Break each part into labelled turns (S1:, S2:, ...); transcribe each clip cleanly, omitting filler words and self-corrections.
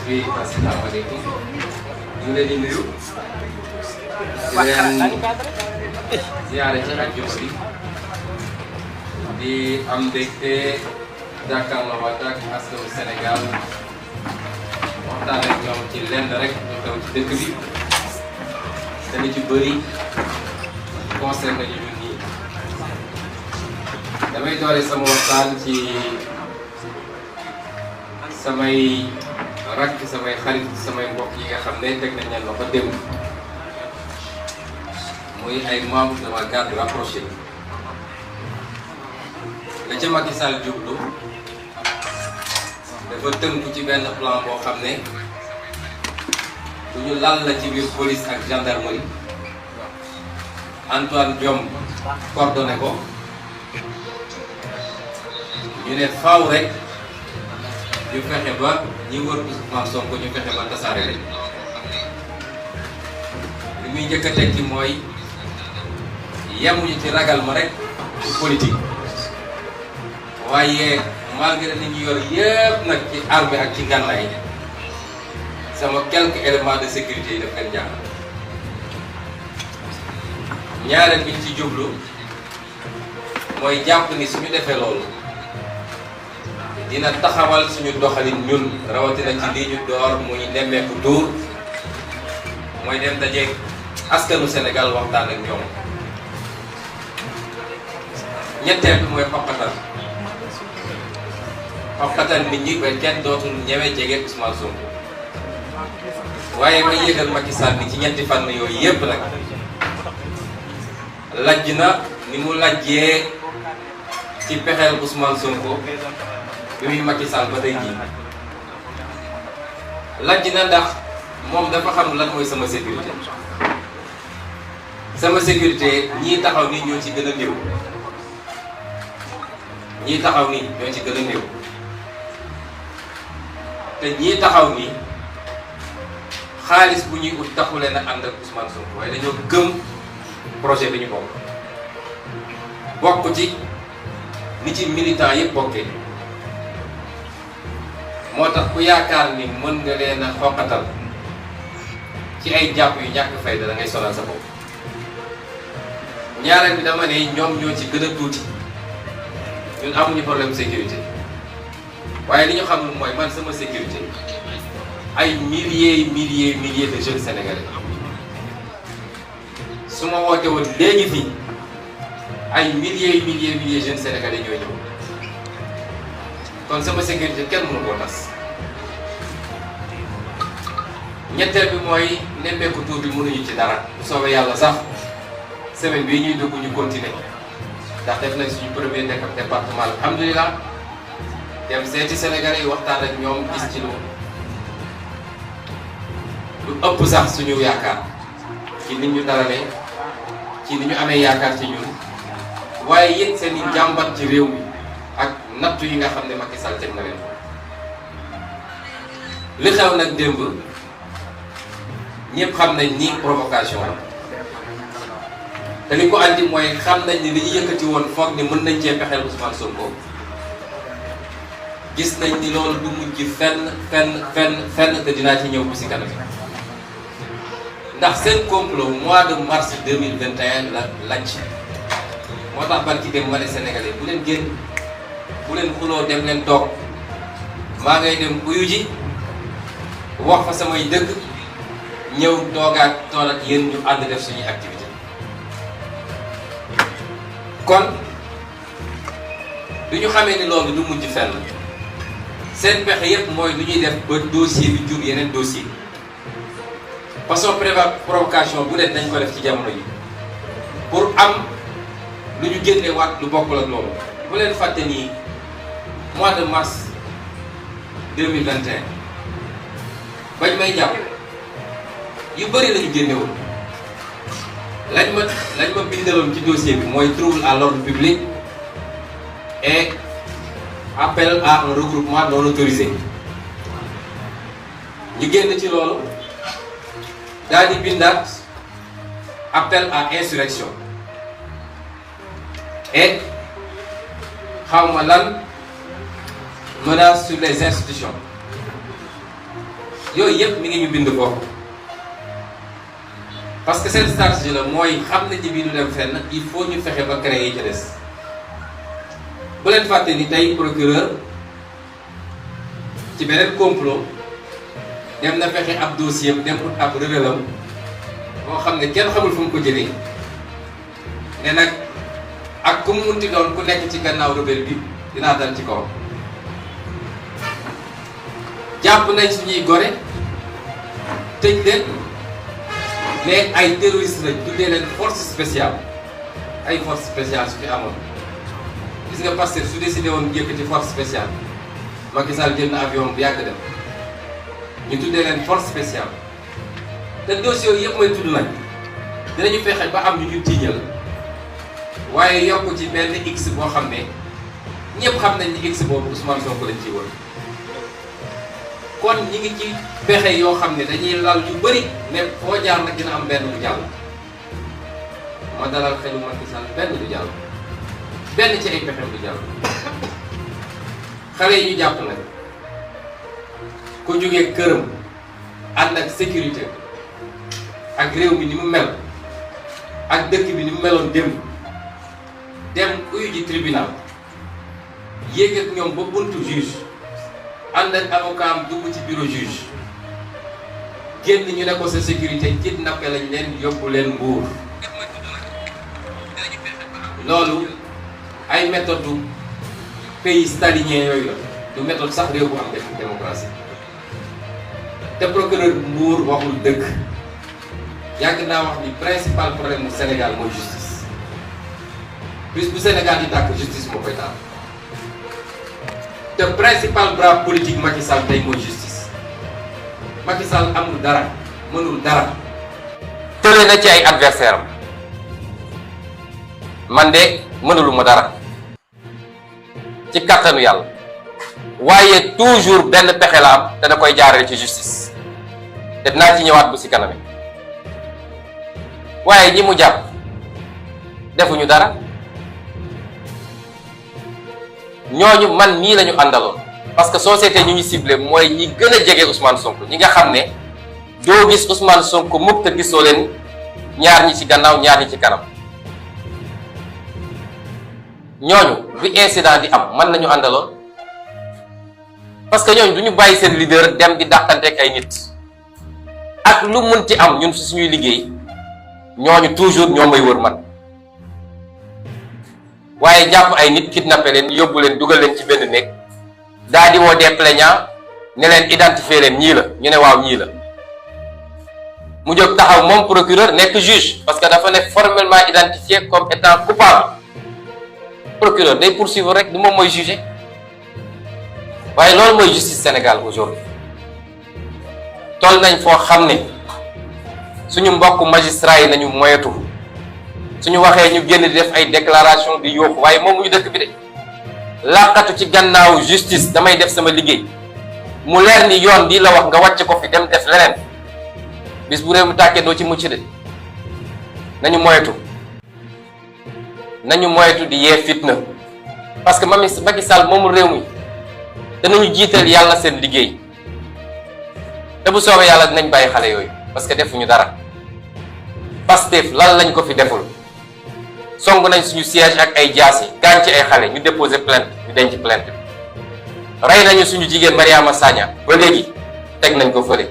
S1: bi asalaamaaleykum ñu leen di nuyu di leen ziare ci àjjuma bi di am mbégte jàkkaarloo waat ak askanu Sénégal waxtaan ak ñoom ci lenn rek ñu xew ci dëkk bi te li ci bëri concerné ñu ñun ñii damay doore sama waxtaan ci samay rakk samay xarit samay mbokk yi nga xam ne teg nañ leen loxo démb muy ay membres de ma garde rapprochée la ca Macky Sall jublu dafa tënku ci benn plan boo xam ne bu ñu lal la ci biir police ak gendarmerie Antoine Diome coordonné ko ñu ne faaw rek ñu fexe ba ñi wër Ousmane Sonko ñu fexe ba tasaare leen li muy njëkk a teg ci mooy yemuñu ci ragal ma rek ci politique waaye malgré li ñu yor yëpp nag ci armée ak ci gànnaay sama quelques éléments de sécurité yi daf leen jaaxal ñaareel bi ñu ci jublu mooy jàpp ni suñu defee loolu dina taxawal suñu doxalin ñun rawatina ci lii ñu door muy nemmeeku tuur mooy dem dajeeg askanu Sénégal waxtaan ak ñoom ñetteel bi mooy xoqatal nit ñi ba kenn dootul ñëwee jege Ousmane Sonko waaye may yëgal Macky Sall ni ci ñetti fànn yooyu yépp nag lajj na ni mu lajjee ci pexeel Ousmane Sonko bi muy Macky Sall ba tey jii lajj na ndax moom dafa xam lan mooy sama sécurité ñii taxaw nii ñoo ci gën a néew ñii taxaw nii ñoo ci gën a néew te ñii taxaw nii xaalis bu ñuy ut taxu leen a ànd ak Ousmane Sonko waaye dañoo gëm projet bi ñu bokk ci ni ci militant yëpp bokkee moo tax ku yaakaar ni mën nga leen a xoqatal ci ay jàpp yu ñàkk fayda da ngay sonal sa bopp ñaareel bi dama ne ñoom ñoo ci gën a tuuti ñun amuñu problème sécurité waaye li ñu xam mooy man sama sécurité ay milliers de jeunes sénégalais su ma woote woon léegi fii ay milliers jeunes sénégalais ñoo ñëw kon sama sécurité kenn mënu koo tas ñetteel bi mooy nemmeeku tuur bi mënuñu ci dara bu soobee yàlla sax semaine bii ñuy dugg ñu continuer ndax def nañ suñu premier département alhamdulilah dem seeti sénégalais yi waxtaan ak ñoom gis ci lu ëpp sax suñu yaakaar ci nit ñu dalalee ci ni ñu amee yaakaar ci ñun waaye yéen seen i jàmbat ci réew mi ak nattu yi nga xam ne Macky Sall teg na leen li xew nag démb ñëpp xam nañ ni provocation la te li ko andi mooy xam nañ ni li ñu yëkkati woon foog ni mën nañ cee pexeel Ousmane Sonko gis nañ ni loolu du mujj fenn te dinaa ci ñëw bu si kanam ndax seen complot mois de mars 2021 la lajj moo tax barki dem ma ne Sénégalais bu leen génn bu leen xuloo dem leen toog maa ngay dem uyu ji wax fa samay dëgg ñëw toogaat tool ak yéen ñu ànd def suñuy activité kon du ñu xamee ni loolu du mujj fenn seen pexe yépp mooy lu ñuy def ba dossier bi jur yeneen dossier façon provocation bu nekk dañ ko def ci jamono yi pour am lu ñu génne waat lu bokkul ak loolu bu leen fàtte nii mois de mars 2021 bañ may jàpp yu bëri lañu génnewoon lañ ma bindaloon ci dossier bi mooy trouble à l'ordre public et appel à un regroupement non autorisé ñu génn ci loolu daal di bindaat appel à insurrection et xawma lan menace sur les institutions yooyu yëpp mi ngi ñu bind foofu parce que seen stratégie la mooy xam nañ ni bii du dem fenn il faut ñu fexe ba créer yi ca des bu leen fàtte ni tey procureur ci beneen complot dem na fexe ab dossier dem ut ab rebellam boo xam ne kenn xamul fu mu ko jëlee ne nag ak ku mu munti doon ku nekk ci gannaaw rebelle bi dinaa dal ci kaw jàpp nañ suñuy gore tëj leen mais ay terroristes lañ tuddee leen force spéciale ay force spéciale su fi amoon gis nga Pastef su décidé woon yëkkati force spéciale Macky Sall jël na avion bu yàgg dem ñu tuddee leen force spéciale te dossiers yooyu yëpp may tudd nañ dinañu fexe ba am ñu ñu tiiñal waaye yokk ci benn x boo xam ne ñëpp xam nañ ni x boobu Ousmane Sonko lañ ciy wër kon ñi ngi ci pexe yoo xam ne dañuy lal yu bëri ne foo jaar nag dina am benn bu jàll ma dalal xelu Macky Sall benn du jàll benn ci ay pexem du jàll xale yi ñu jàpp nag ku jógee këram ànd ak sécurité ak réew mi ni mu mel ak dëkk bi ni mu meloon dem uyu ji tribunal yéeg ak ñoom ba buntu juge ànd ak avocat am dugg ci bureau juge génn ñu ne ko sa sécurité kidnappé lañ leen yóbbu leen Mbuur loolu ay méthode du pays stalinien yooyu la du méthode sax réew bu am démocratie te procureur Mbuur waxul dëgg yàgg naa wax ni principal problème mu Sénégal mooy justice bis bu Sénégal di tàkk justice moo koy taal te principal bras politique Macky Sall tey mooy justice Macky Sall amul dara mënul dara tële na ci ay adversaire am man de mënuluma dara ci kattanu yàlla waaye toujours benn pexe la am te da koy jaarale ci justice te dinaa ci ñëwaat bu si kaname waaye ñi mu jàpp defuñu dara ñooñu man nii la ñu àndaloon parce que société ñu ñu ciblé mooy ñi gën a jege Ousmane Sonko ñi nga xam ne doo gis Ousmane Sonko mukk te gisoo leen ñaar ñi ci gannaaw ñaar ñi ci kanam ñooñu bi incident di am man nañu àndaloon parce que ñooñu du ñu bàyyi seen leader dem di dàqanteeg ay nit ak lu munti am ñun si suñuy liggéey ñooñu toujours ñoo may wër man waaye jàpp ay nit kidnappé leen yóbbu leen dugal leen ci benn néeg daa di woo des plaignants ne leen identifier leen ñii la ñu ne waaw ñii la mu jóg taxaw moom procureur nekk juge parce que dafa ne formellement identifié comme étant coupable procureur day poursuivre rek du moom mooy juger waaye loolu mooy justice Sénégal aujourd'hui toll nañ foo xam ne suñu mbokk magistrat yi nañu moyetu suñu waxee ñu génn di def ay déclaration di yooxu waaye moom ñu dëkk bi de làqatu ci gannaaw justice damay def sama liggéey mu leer ni yoon bii la wax nga wàcc ko fi dem def leneen bis bu réew mi tàkkee doo ci mucc de nañu moyetu di yee fitna parce que Macky Sall moomul réew mi danañu jiital yàlla seen liggéey te bu soobee yàlla dinañ bàyyi xale yooyu parce que defuñu dara Pastef lan lañ ko fi deful song nañ suñu siège ak ay jaas yi gaañ ci ay xale ñu déposé plainte ñu denc plainte bi rey nañu suñu jigéen Mariama Sagna ba léegi teg nañ ko fële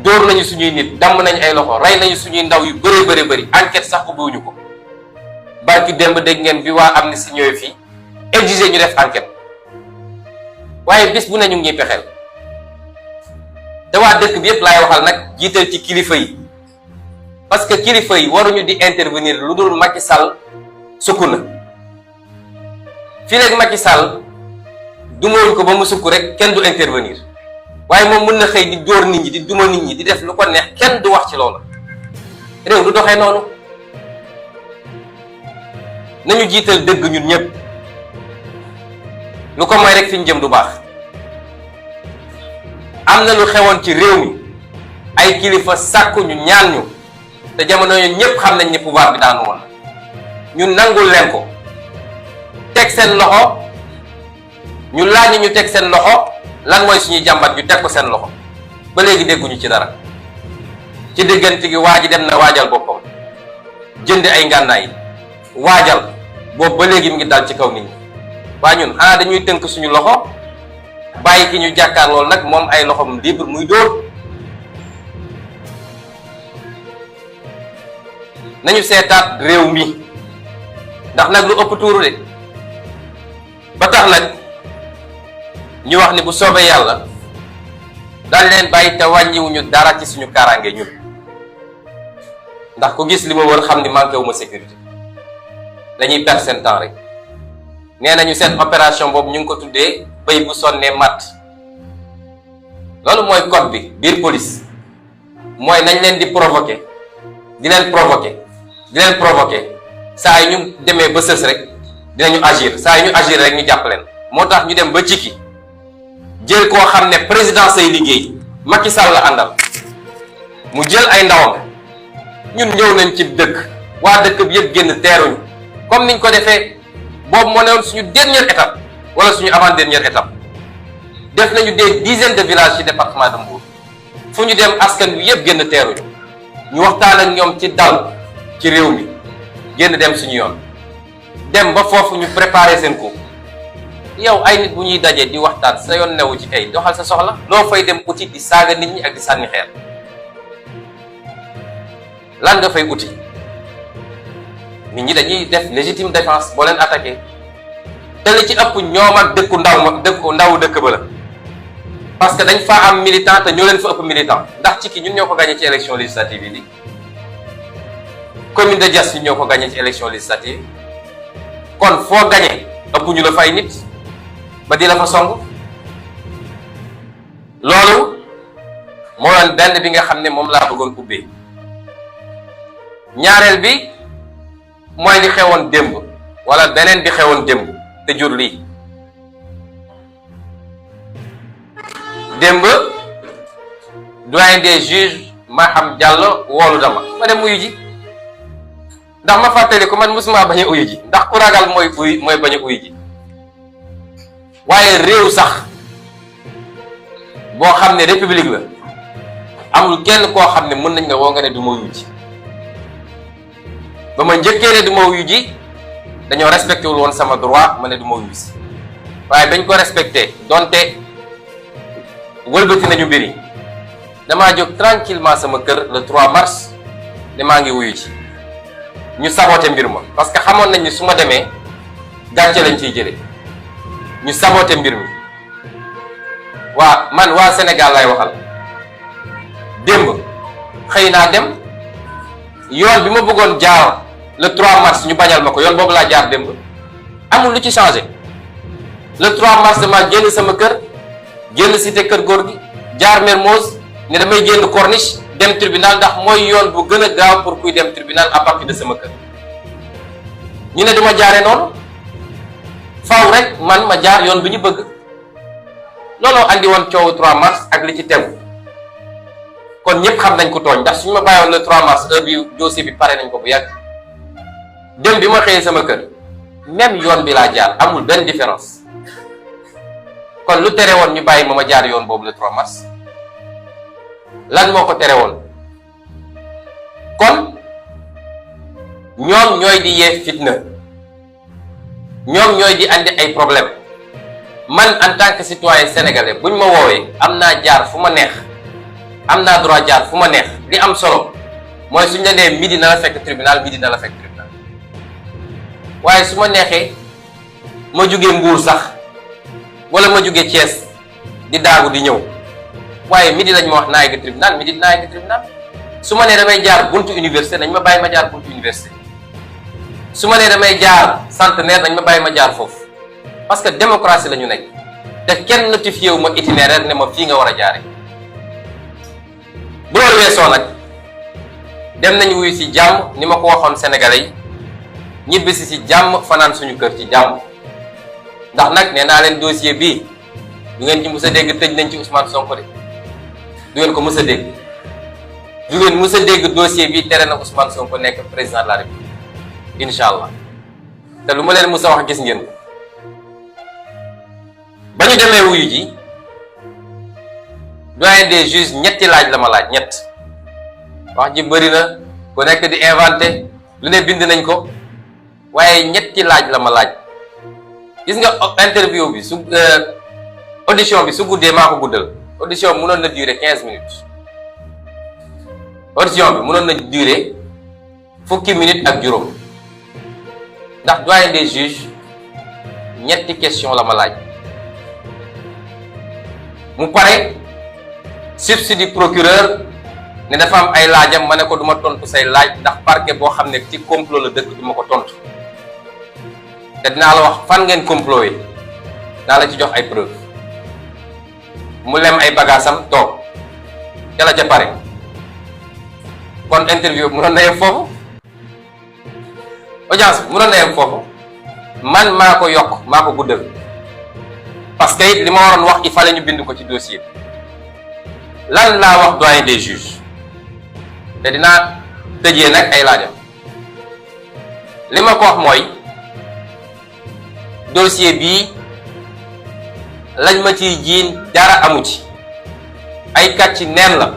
S1: dóor nañu suñuy nit damm nañ ay loxo rey nañu suñuy ndaw yu bëree bëri enquête sax ubbiwuñu ko barki démb dégg ngeen bi waa Amnesty ñëwee fii exiger ñu def enquête waaye bis bu ne ñu ngi ñuy pexeel te waa dëkk bi yépp laay waxal nag jiital ci kilifa yi parce que kilifa yi waruñu di intervenir lu dul Macky Sall sukk na fii léegi Macky Sall du mooñ ko ba mu sukk rek kenn du intervenir waaye moom mën na xëy di dóor nit ñi di duma nit ñi di def lu ko neex kenn du wax ci loolu réew du doxee noonu nañu jiital dëgg ñun ñëpp lu ko mooy rek fi ñu jëm du baax am na lu xewoon ci réew mi ay kilifa sàkku ñu ñaan ñu te jamono yooyu ñëpp xam nañ ni pouvoir bi daanu woon ñu nangul leen ko teg seen loxo ñu laaj ñu teg seen loxo lan mooy suñuy jàmbat ñu teg ko seen loxo
S2: ba léegi dégguñu ci dara. ci diggante gi waa ji dem na waajal boppam jënd ay ngànnaay waajal boobu ba léegi mi ngi dal ci kaw nit ñi waa ñun xanaa dañuy tënk suñu loxo bàyyi ki ñu jàkkaar loolu nag moom ay loxom libre muy dóor. nañu seetaat réew mi ndax nag lu ëpp tuuru de ba tax nag ñu wax ni bu soobee yàlla daal leen bàyyi te wàññiwuñu dara ci suñu kaaraange ñun ndax ku gis li ma wër xam ni manqué wu ma sécurité dañuy perdre seen temps rek. nee nañu seen opération boobu ñu ngi ko tuddee béy bu sonnee matt loolu mooy code bi biir police mooy nañ leen di provoquer di leen provoquer saa yu ñu demee ba sës rek dinañu agir saa yu ñu agir rek ñu jàpp leen. moo tax ñu dem ba Cikki jël koo xam ne président say liggéey Macky Sall la àndal mu jël ay ndawam ñun ñëw nañ ci dëkk waa dëkk bi yëpp génn teeruñu comme niñ ko defee boobu moo newoon suñu dernière étape wala suñu avant dernière étape. def nañu des dizaines de villages ci département de Mbour fu ñu dem askan wi yëpp génn teeruñu ñu waxtaan ak ñoom ci dal ci réew mi génn dem suñu yoon dem ba foofu ñu préparer seen coup. yow ay nit bu ñuy dajee di waxtaan sa yoon newu ci tey doxal sa soxla loo fay dem uti di saaga nit ñi ak di sànni xeer lan nga fay uti. nit ñi dañuy def légitime défense boo leen attaqué te li ci ëpp ñoom ak ndawu dëkk ba la parce que dañ faa am militant te ñoo leen fa ëpp militant ndax Cikki ñun ñoo ko gagné ci élection législative yi. commune de Diass ñun ñoo ko gagné ci élection législative kon foo gagné ëpp ñu la fay nit ba di la fa song. loolu moo doon benn bi nga xam ne moom laa bëggoon ubbee. ñaareel bi mooy li xewoon démb wala beneen bi xewoon démb te jur lii. démb doyen des juges Maham Diallo woolu dama ma dem uyu ji ndax ma fàttali ko man mosuma bañ a uyu ji ndax ku ragal mooy bañ a uyu ji waaye réew sax boo xam ne république la amul kenn koo xam ne mën nañ nga woo nga ne du ma uyu ji. ba ma njëkkee ne du ma uyu ji dañoo respecté wul woon sama droit ma ne du ma uyu si waaye bañ ko respecté donte wëlbati nañu mbir yi damaa jóg tranquillement sama kër le 3 mars ne maa ngi wuyu ci ñu saboté mbir ma parce que xamoon nañ ni su ma demee gàcce lañ ciy jële ñu saboté mbir mi. waa Sénégal lay waxal démb xëy naa dem yoon bi ma bëggoon jaar le 3 mars ñu bañal ma ko yoon boobu laa jaar démb amul lu ci changé. le 3 mars dama génn sama kër génn cité kër góor gi jaar Mermoz ne damay génn Corniche dem tribunal ndax mooy yoon bu gën a gaaw pour kuy dem tribunal à partir de sama kër. ñu ne dama jaaree noonu faaw rek man ma jaar yoon bi ñu bëgg looloo andi woon coowu 3 mars ak li ci tegu kon ñëpp xam nañ ko tooñ ndax suñu ma bàyyiwoon le 3 mars heure bi dossier bi pare nañ ko bu yàgg. dem bi ma xëyee sama kër même yoon bi laa jaar amul benn différence kon lu tere woon ñu bàyyi ma jaar yoon boobu le 3 mars lan moo ko tere woon kon ñoom ñooy di yee fitna ñoom ñooy di andi ay problème man en tant que citoyen sénégalais buñ ma woowee am naa jaar fu ma neex am naa droit jaar fu ma neex li am solo mooy suñ la nee midi na la fekk tribunal midi na la fekk tribunal waaye su ma neexee ma jugee Mbour sax wala ma jugee Thiès di daagu di ñëw waaye midi lañ ma wax naa yegg tribunal midi dinaa yegg tribunal su ma nee damay jaar buntu université nañ ma bàyyi ma jaar buntu université su ma nee damay jaar centenaire nañ ma bàyyi ma jaar foofu parce que démocratie la ñu nekk te kenn notifié wu ma itinéraire ne ma fii nga war a jaare bu loolu weesoo nag dem nañu wuyu ci jàmm ni ma ko waxoon sénégalais yi ñibbisi ci jàmm fanaan suñu kër ci jàmm ndax nag nee naa leen dossier bii du ngeen ci mës a dégg tëj nañ ci Ousmane Sonko de du ngeen ko mës a dégg du ngeen mës a dégg dossier bii tere na Ousmane Sonko nekk président de la République incha allah te lu ma leen mës a wax gis ngeen ko ba ñu demee wuyu ji doyen des juges ñetti laaj la ma laaj ñett wax ji bëri na ku nekk di inventé lu ne bind nañ ko waaye ñetti laaj la ma laaj gis nga interview bi su audition bi su guddee maa ko guddal audition bi mënoon na durer 15 minutes audition bi mënoon na durer fukki minutes ak juróom ndax doyen des juges ñetti question la ma laaj mu pare substitut procureur ne dafa am ay laajam ma ne ko duma tontu say laaj ndax parquet boo xam ne ci complot la dëkk duma ko tontu te dinaa la wax fan ngeen complot yi naa la ci jox ay preuve mu lem ay bagaasam toog ca la ca pare kon interview mu doon na yem foofu audience bi mu doon na yem foofu man maa ko yokk maa ko guddal parce que it li ma waroon wax il fallait ñu bind ko ci dossier bi lan laa wax doyen des juges te dinaa tëjee nag ay laajam li ma ko wax mooy dossier bii lañ ma ciy jiin dara amu ci ay kàcc neen la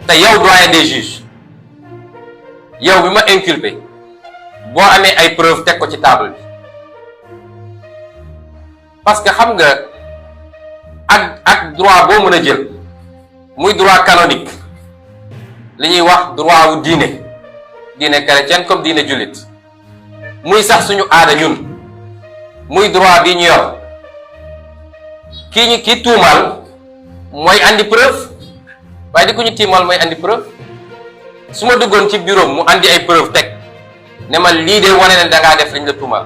S2: te yow doyen des juges yow bi ma inculpé boo amee ay preuve teg ko ci table bi parce que xam nga ak droit boo mën a jël muy droit canonique li ñuy wax droit wu diine chrétienne comme diine jullit muy sax suñu aada ñun muy droit bi ñu yor kii tuumaal mooy andi preuve waaye di ku ñu tiimal mooy andi preuve su ma duggoon ci bureau mu andi ay preuve teg ne ma lii de wane ne dangaa def liñ la tuumaal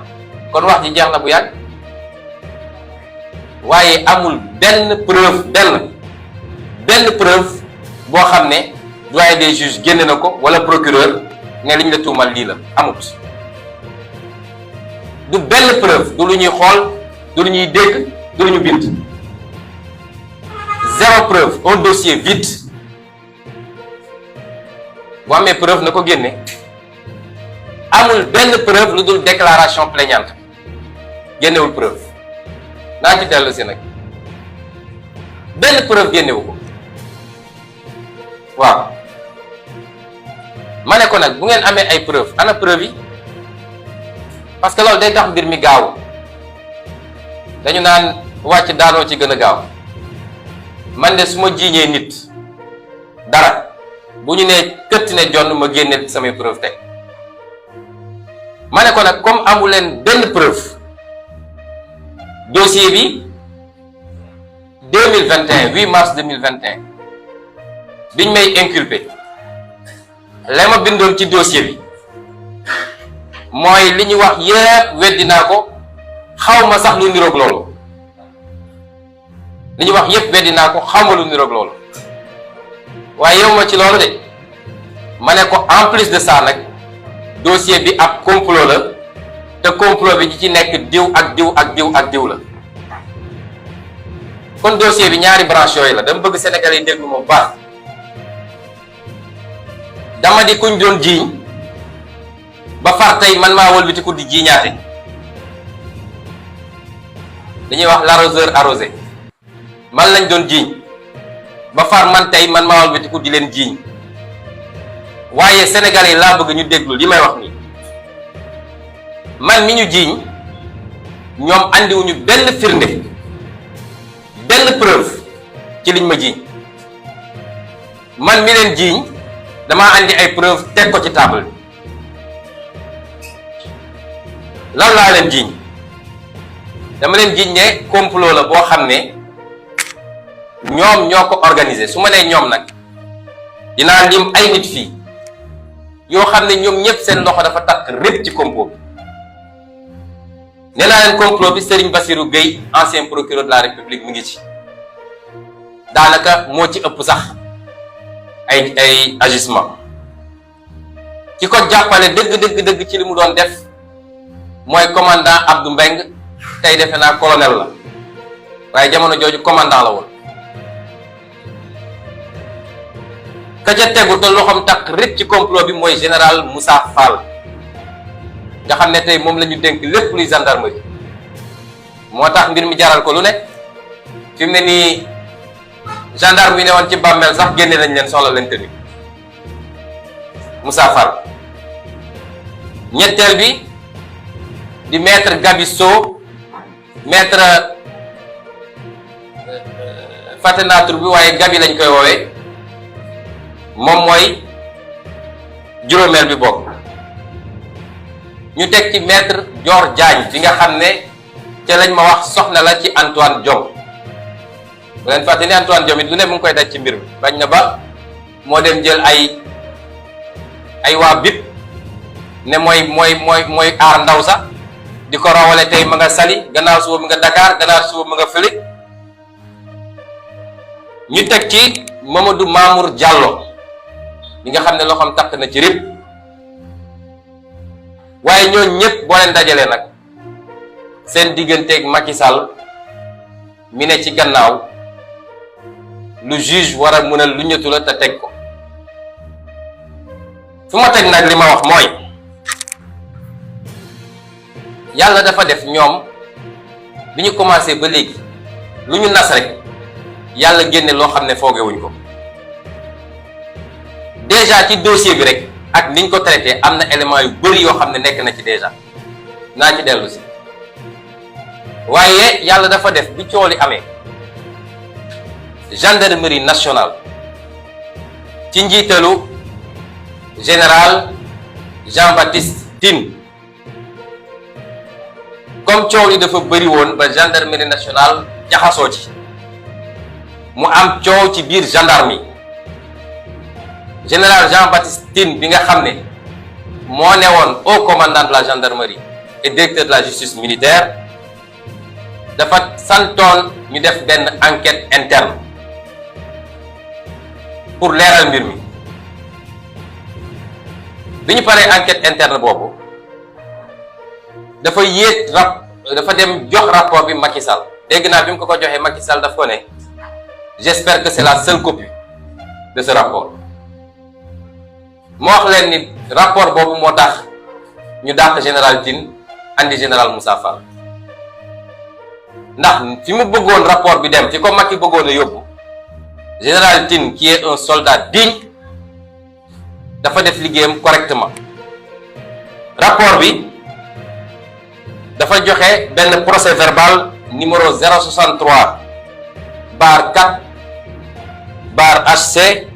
S2: kon wax ji jeex na bu yàgg waaye amul benn preuve boo xam ne doyen des juges génne na ko wala procureur ne liñ la tuumal lii la amut du benn preuve du lu ñuy xool du lu ñuy dégg du lu ñu bind zéro preuve un dossier vide boo amee preuve na ko génne amul benn preuve lu dul déclaration plaignante génnewul preuve naa ci dellu si nag benn preuve génnewu ko waaw ma ne ko nag bu ngeen amee ay preuve ana preuve yi parce que loolu day tax mbir mi gaaw dañu naan wàcc daanoo ci gën a gaaw man de su ma jiiñee nit dara bu ñu nee këtt ne jonn ma génne samay preuve teg ma ne ko nag comme amu leen benn preuve dossier bi 2021 8 mars 2021 biñ may inculpé la ma bindoon ci dossier bi mooy li ñu wax yépp weddi naa ko xaw ma sax lu niroog loolu li ñu wax yépp weddi naa ko xaw ma lu niroog loolu waaye yow ma ci loolu de ma ne ko en plus de ça nag dossier bi ab complot la te complot bi ñi ci nekk diw ak diw ak diw ak diw la kon dossier bi ñaari branche yooyu la dama bëgg Sénégalais yi déglu ma bu baax dama di kuñ doon jiiñ ba far tey man maa wëlbatiku di jiiñaate dañuy wax l'arroseur arrosé man lañ doon jiiñ ba far man tey man maa wëlbatiku di leen jiiñ waaye Sénégalais yi laa bëgg ñu déglu li may wax nii man mi ñu jiiñ ñoom andiwuñu benn firnde benn preuve ci liñ ma jiiñ man mi leen jiiñ damaa andi ay preuve teg ko ci table bi lan laa leen jiiñ dama leen jiiñ ne complot la boo xam ne ñoom ñoo ko organisé su ma nee ñoom nag dinaa lim ay nit fii yoo xam ne ñoom ñëpp seen loxo dafa takk répp ci complot bi nee naa leen complot bi Serigne Bassirou Gueye ancien procureur de la République mi ngi ci daanaka moo ci ëpp sax ay agissement ki ko jàppale dëgg ci li mu doon def mooy commandant Abdou Mbeng tey defe naa colonel la waaye jamono jooju commandant la woon ka ca tegu te loxoom takk rek ci complot bi mooy général Moussa Fall nga xam ne tey moom la ñu dénk lépp luy gendarmerie moo tax mbir mi jaral ko lu ne fi mu ne nii gendarme yi ne woon ci bàmmeel sax génne nañ leen soxla leen tëdd Moussa Fall. ñetteel bi di maître Gabisso maître fàtte naa tur bi waaye Gabi lañ koy woowee moom mooy juróomeel bi bokk. ñu teg ci maître Dior Diagne bi nga xam ne ca lañ ma wax soxna la ci Antoine Diome bu leen fàtte ni Antoine Diome it lu ne mu ngi koy daj ci mbir mi bañ na ba moo dem jël ay waa BIP ne mooy aar ndaw sax di ko rawale tey ma nga Saly gannaaw suba mi nga Dakar gannaaw suba mi nga fële. ñu teg ci Mamadou Mamour Diallo bi nga xam ne loo xam takk na ci rib waaye ñooñu ñëpp boo leen dajalee nag seen digganteeg Macky Sall mi ne ci gannaaw lu juge war a mën a lu ñëtu la te teg ko fu ma teg nag li ma wax mooy yàlla dafa def ñoom bi ñu commencé ba léegi lu ñu nas rek yàlla génne loo xam ne foogewuñ ko déjà ci dossier bi rek ak niñ ko traité am na élément yu bëri yoo xam ne nekk na ci déjà naa ci dellu si waaye yàlla dafa def bi coow li amee gendarmerie nationale ci njiitalu général Jean-Baptiste Tine comme coow li dafa bëri woon ba gendarmerie nationale jaxasoo ci mu am coow ci biir gendarmerie général Jean-Baptiste Tine bi nga xam ne moo ne woon haut commandant de la gendarmerie et directeur de la justice militaire dafa santoon ñu def benn enquête interne pour leeral mbir mi bi ñu paree enquête interne boobu dafa dafa dem jox rapport bi Macky Sall dégg naa bi mu ko joxee Macky Sall daf ko ne j'espère que c'est la seule copie de ce rapport moo wax leen ni rapport boobu moo tax ñu dàq général Tine andi général Moussa Fall ndax fi mu bëggoon rapport bi dem fi ko Macky bëggoon a yóbbu général Tine qui est un soldat digne dafa def liggéeyam correctement rapport bi dafa joxe benn procès verbal numéro 063 bar 4 bar HC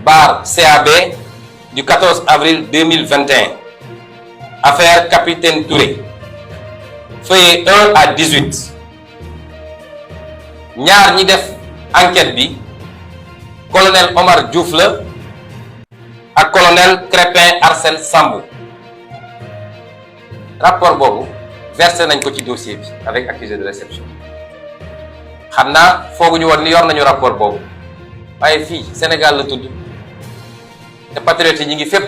S2: bar CAB du 14 avril 2021 affaire capitaine Touré feuillet 1 à 18 ñaar ñi def enquête bi colonel Omar Diouf la ak colonel Crépin Arsène Sambou rapport boobu versé nañ ko ci dossier bi avec accusé de réception xam naa fooguñu woon ni yor nañu rapport boobu waaye fii Sénégal la tudd te patriotes yi ñi ngi fépp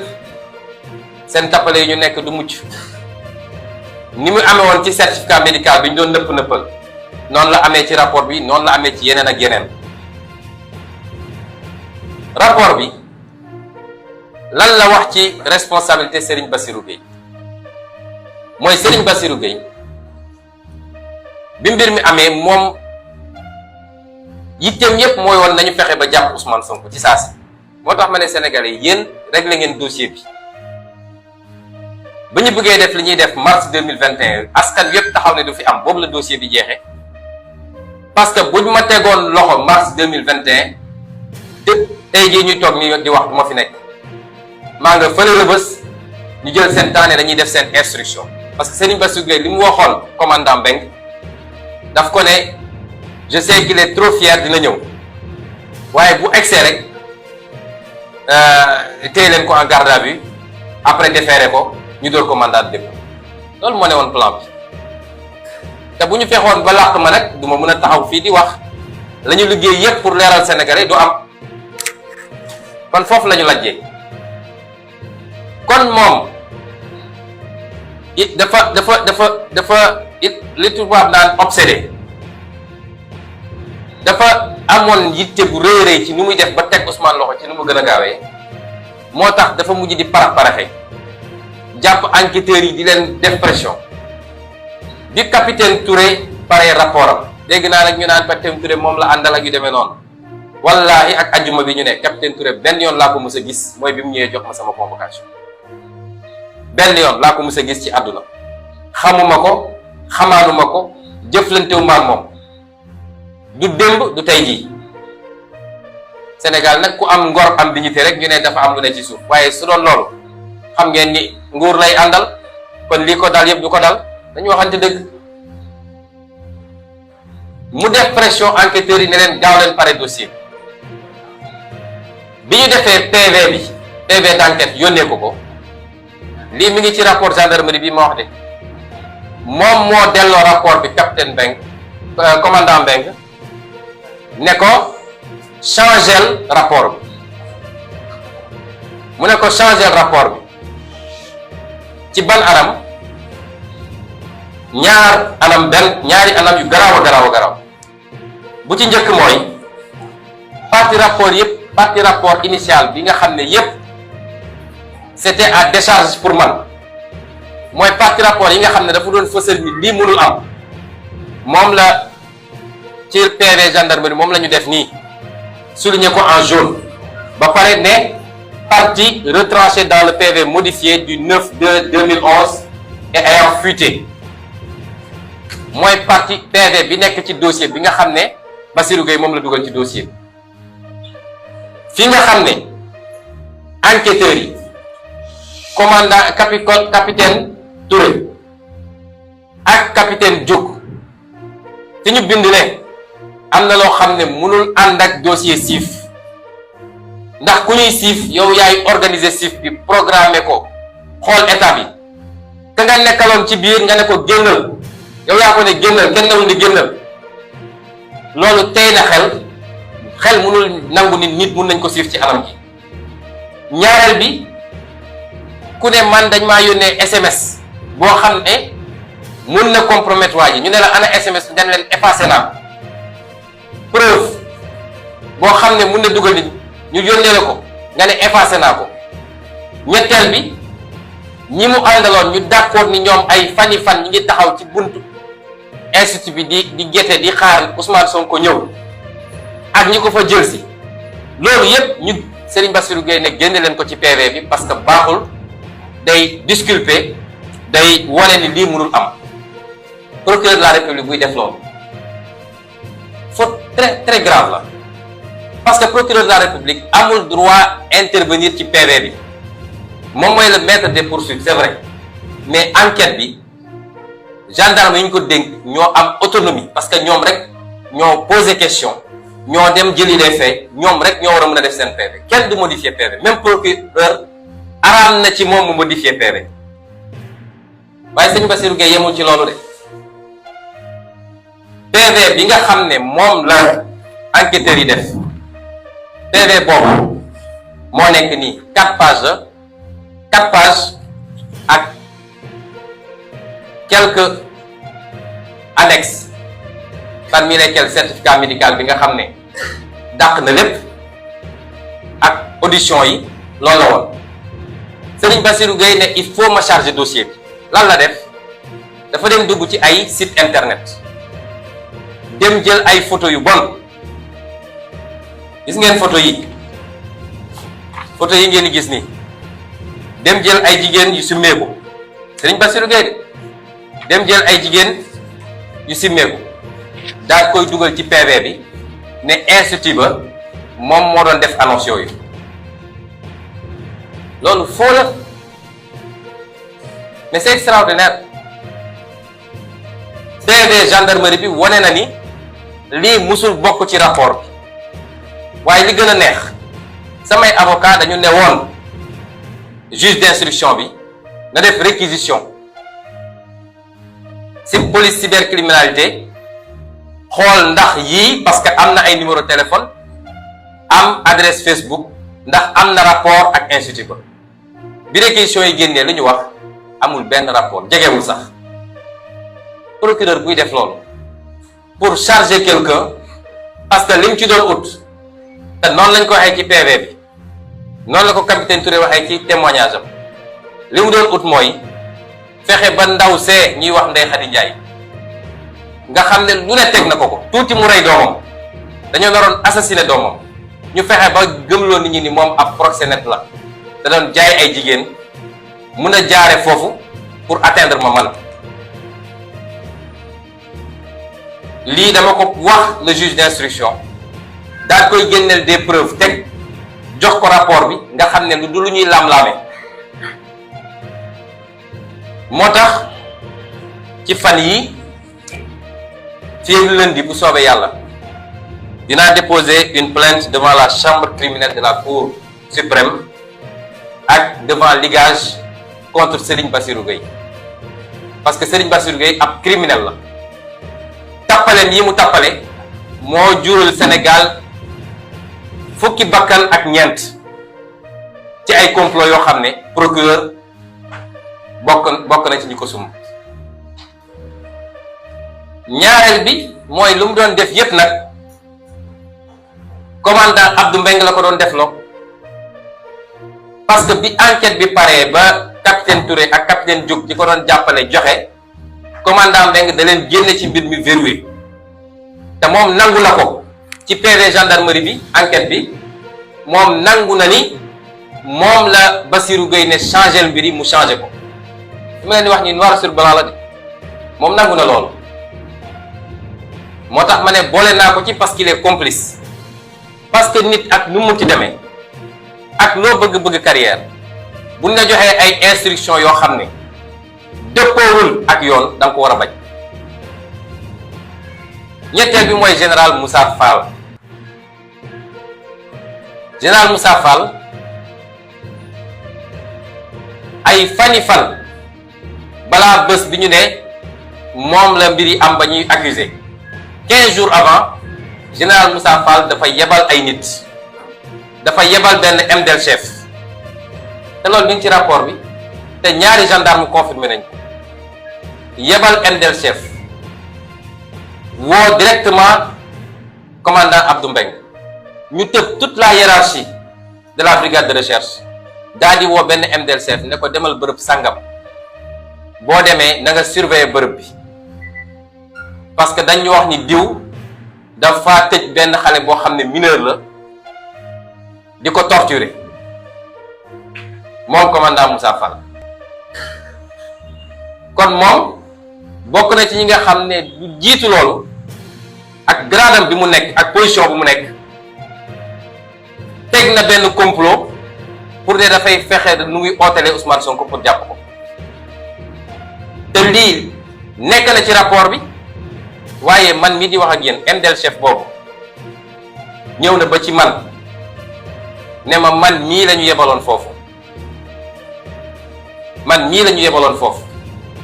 S2: seen tappale yi ñu nekk du mucc ni mu amee woon ci certificat médical bi ñu doon nëpp-nëppal noonu la amee ci rapport bi noonu la amee ci yeneen ak yeneen rapport bi lan la wax ci responsabilité Serigne Bassirou Gueye mooy Serigne Bassirou Gueye bi mbir mi amee moom yitteem yépp mooy woon nañu fexe ba jàpp Ousmane Sonko ci saa si moo tax ma ne Sénégalais yéen réglé ngeen dossier bi ba ñu bëggee def li ñuy def mars 2021 askan yépp taxaw ne du fi am boobu la dossier bi jeexee parce que buñ ma tegoon loxo mars 2021 te tey jii ñuy toog ni di wax du ma fi nekk maa nga fële Rebeuss ñu jël seen temps ne dañuy def seen instruction parce que Serigne Bassirou Gueye li mu waxoon commandant Mbengue daf ko ne je sais qu'il est trop fier dina ñëw waaye bu egsee rek téye leen ko en garde à vue après déféré ko ñu door ko mandat de dépôt loolu moo ne woon plan bi te bu ñu fexoon ba làq ma nag du ma mën a taxaw fii di wax la ñu liggéey yépp pour leeral Sénégalais du am kon foofu la ñu lajjee kon moom it dafa it li tubaab naan obsédé dafa amoon yitte bu rëy rëy ci nu muy def ba teg Ousmane loxo ci nu mu gën a gaawee moo tax dafa mujj di paraxe jàpp enquêteurs yi di leen def pression bi capitaine Touré pare rapport am dégg naa nag ñu naan capitaine Touré moom la àndal ak yu demee noonu wallahi ak ajjuma bi ñu ne capitaine Touré benn yoon laa ko mës a gis mooy bi mu ñëwee jox ma sama convocation benn yoon laa ko mës a gis ci àdduna xamuma ko xamaanuma ko jëflantewuma ak moom du démb du tey jii Sénégal nag ku am ngor am dignité rek ñu ne dafa am lu ne ci suuf waaye su doon loolu xam ngeen ni nguur lay àndal kon lii ko dal yëpp du ko dal dañu waxante dëgg. mu def pression enquêteurs yi ne leen gaaw leen pare dossier bi ñu defee PV d'enquête yónnee ko lii mi ngi ci rapport gendarmerie bi ma wax de moom moo delloo rapport bi capitaine Mbengue commandant Mbengue ne ko changel rapport bi mu ne ko changel rapport bi ci ban anam ñaari anam yu garaaw a garaaw bu ci njëkk mooy partie rapport initial bi nga xam ne yépp c'était à décharge pour man mooy partie rapport yi nga xam ne dafa doon fësal ni lii mënul am moom la ci PV gendarmerie moom la ñu def nii souligné ko en jaune ba pare ne partie retranchée dans le PV modifié du 9/2/2011 et ayant fuité mooy partie PV bi nekk ci dossier bi nga xam ne Bassirou Gueye moom la dugal ci dossier bi fi nga xam ne enquêteurs yi capitaine Touré ak capitaine Diop fi ñu bind ne am na loo xam ne mënul ànd ak dossier siif ndax ku ñuy siif yow yaay organiser siif bi programmer ko xool état bi ka nga nekkaloon ci biir nga ne ko génnal yow yaa ko ne génnal kenn newul di génnal loolu tey na xel mënul nangu nit mun nañ ko siif ci anam gi ñaareel bi ku ne man dañ maa yónnee SMS boo xam ne mun na compromettre waa ji ñu ne la ana SMS bi dañ leen effacé naa preuve boo xam ne mun na dugal nit ñu yónnee la ko nga ne effacé naa ko ñetteel bi ñi mu àndaloon ñu d'accord ni ñoom ay fani fan ñi ngi taxaw ci buntu institut bi di gétte di xaar Ousmane Sonko ñëw ak ñi ko fa jël si loolu yépp ñu Serigne Bassirou Gueye ne génne leen ko ci PV bi parce que baaxul day disculper day wane ni lii mënul am procureur de la République buy def loolu faute très très grave la parce que procureur de la République amul droit intervenir ci PV bi moom mooy le maître des poursuites c'est vrai mais enquête bi gendarme yi ñu ko dénk ñoo am autonomie parce que ñoom rek ñoo posé question ñoo dem jëli les faits ñoom rek ñoo war a mën a def seen PV kenn du modifier PV même procureur araam na ci moom mu modifier PV waaye sëñ Bassirou Gueye yemul ci loolu de PV bi nga xam ne moom la enquêteurs yi def PV boobu moo nekk nii 4 pages ak quelques annexes parmi lesquels certificat médical bi nga xam ne dàq na lépp ak audition yi loolu la woon Serigne Bassirou Gueye ne il faut ma charger dossier bi lan la def dafa dem dugg ci ay site internet dem jël ay photo yu bon gis ngeen photo yi ngeen di gis nii dem jël ay jigéen yu simmeeku Serigne Bassirou Gueye dem jël ay jigéen yu simmeeku daal koy dugal ci PV bi ne institut ba moom moo doon def annonce yooyu loolu faux la mais c'est extraordinaire PV gendarmerie bi wane na ni lii musul bokk ci rapport bi waaye li gën a neex samay avocat dañu ne woon juge d'instruction bi na def réquisition ci police cybercriminalité xool ndax yii parce que am na ay numéro téléphone am adresse Facebook ndax am na rapport ak institut ba bi réquisition yi génnee lu ñu wax amul benn rapport jegewul sax procureur buy def loolu pour charger quelqu'un parce que lim ci doon ut te noonu lañ ko waxee ci PV bi noonu la ko capitaine Touré waxee ci témoignage am li mu doon ut mooy fexe ba ndaw see ñuy wax Ndeye Khady Ndiaye nga xam ne lu ne teg na ko tuuti mu rey doomam dañoo naroon assassiner doomam ñu fexe ba gëmloo nit ñi ni moom ab proxénète la da doon jaay ay jigéen mun a jaare foofu pour atteindre ma man. lii dama ko wax le juge d'instruction daal koy génneel des preuves teg jox ko rapport bi nga xam ne du lu ñuy lam-laame. moo tax ci fan yi fii lundi bu soobee yàlla dinaa déposer une plainte devant la chambre criminelle de la cour suprême ak devant ligage contre Serigne Bassirou Gueye parce que Serigne Bassirou Gueye ab criminel la tappaleem yi mu tappale moo jural Sénégal fukki bakkan ak ñeent ci ay complot yoo xam ne procureur bokk na ci ñu ko sum. ñaareel bi mooy lu mu doon def yépp nag commandant Abdou Mbengue la ko doon def loo parce que bi enquête bi paree ba capitaine Touré ak capitaine Diouk di ko doon jàppale joxe commandant Mbengue da leen génne ci mbir mi verrouillé te moom nangu na ko ci PV gendarmerie bi enquête bi moom nangu na ni moom la Bassirou Gueye ne changé mbir yi mu changé ko su ma leen di wax ni noir sur blanc la de moom nangu na loolu moo tax ma ne boole naa ko ci parce qu'il est complice parce que nit ak nu mu ci demee ak loo bëgg-bëgg carrière buñ la joxee ay instructions yoo xam ne dëppoowul ak yoon da nga ko war a bañ. ñetteel bi mooy général Moussa Fall. général Moussa Fall ay fan balaa bés bi ñu ne moom la mbir yi am ba ñuy accusé 15 jours avant général Moussa Fall dafa yebal ay nit dafa yebal benn MDL chef te loolu mi ngi ci rapport bi te ñaari gendarme confirmé nañ ko yebal MDL chef woo directement commandant Abdou Mbengue ñu tëb toute la hiérarchie de la brigade de recherche daal di woo benn MDL chef ne ko demal bërëb sangam boo demee na nga surveiller bërëb bi parce que dañu wax ni diw dafa tëj benn xale boo xam ne mineur la di ko torturer moom commandant Moussa Fall kon moom bokk na ci ñi nga xam ne du jiitu loolu ak gradam bi mu nekk ak position bi mu nekk teg na benn complot pour ne dafay fexe nu muy ootelee Ousmane Sonko pour jàpp ko te lii nekk na ci rapport bi waaye man mii di wax ak yéen MDL chef boobu ñëw na ba ci man ne ma man mii la ñu yebaloon foofu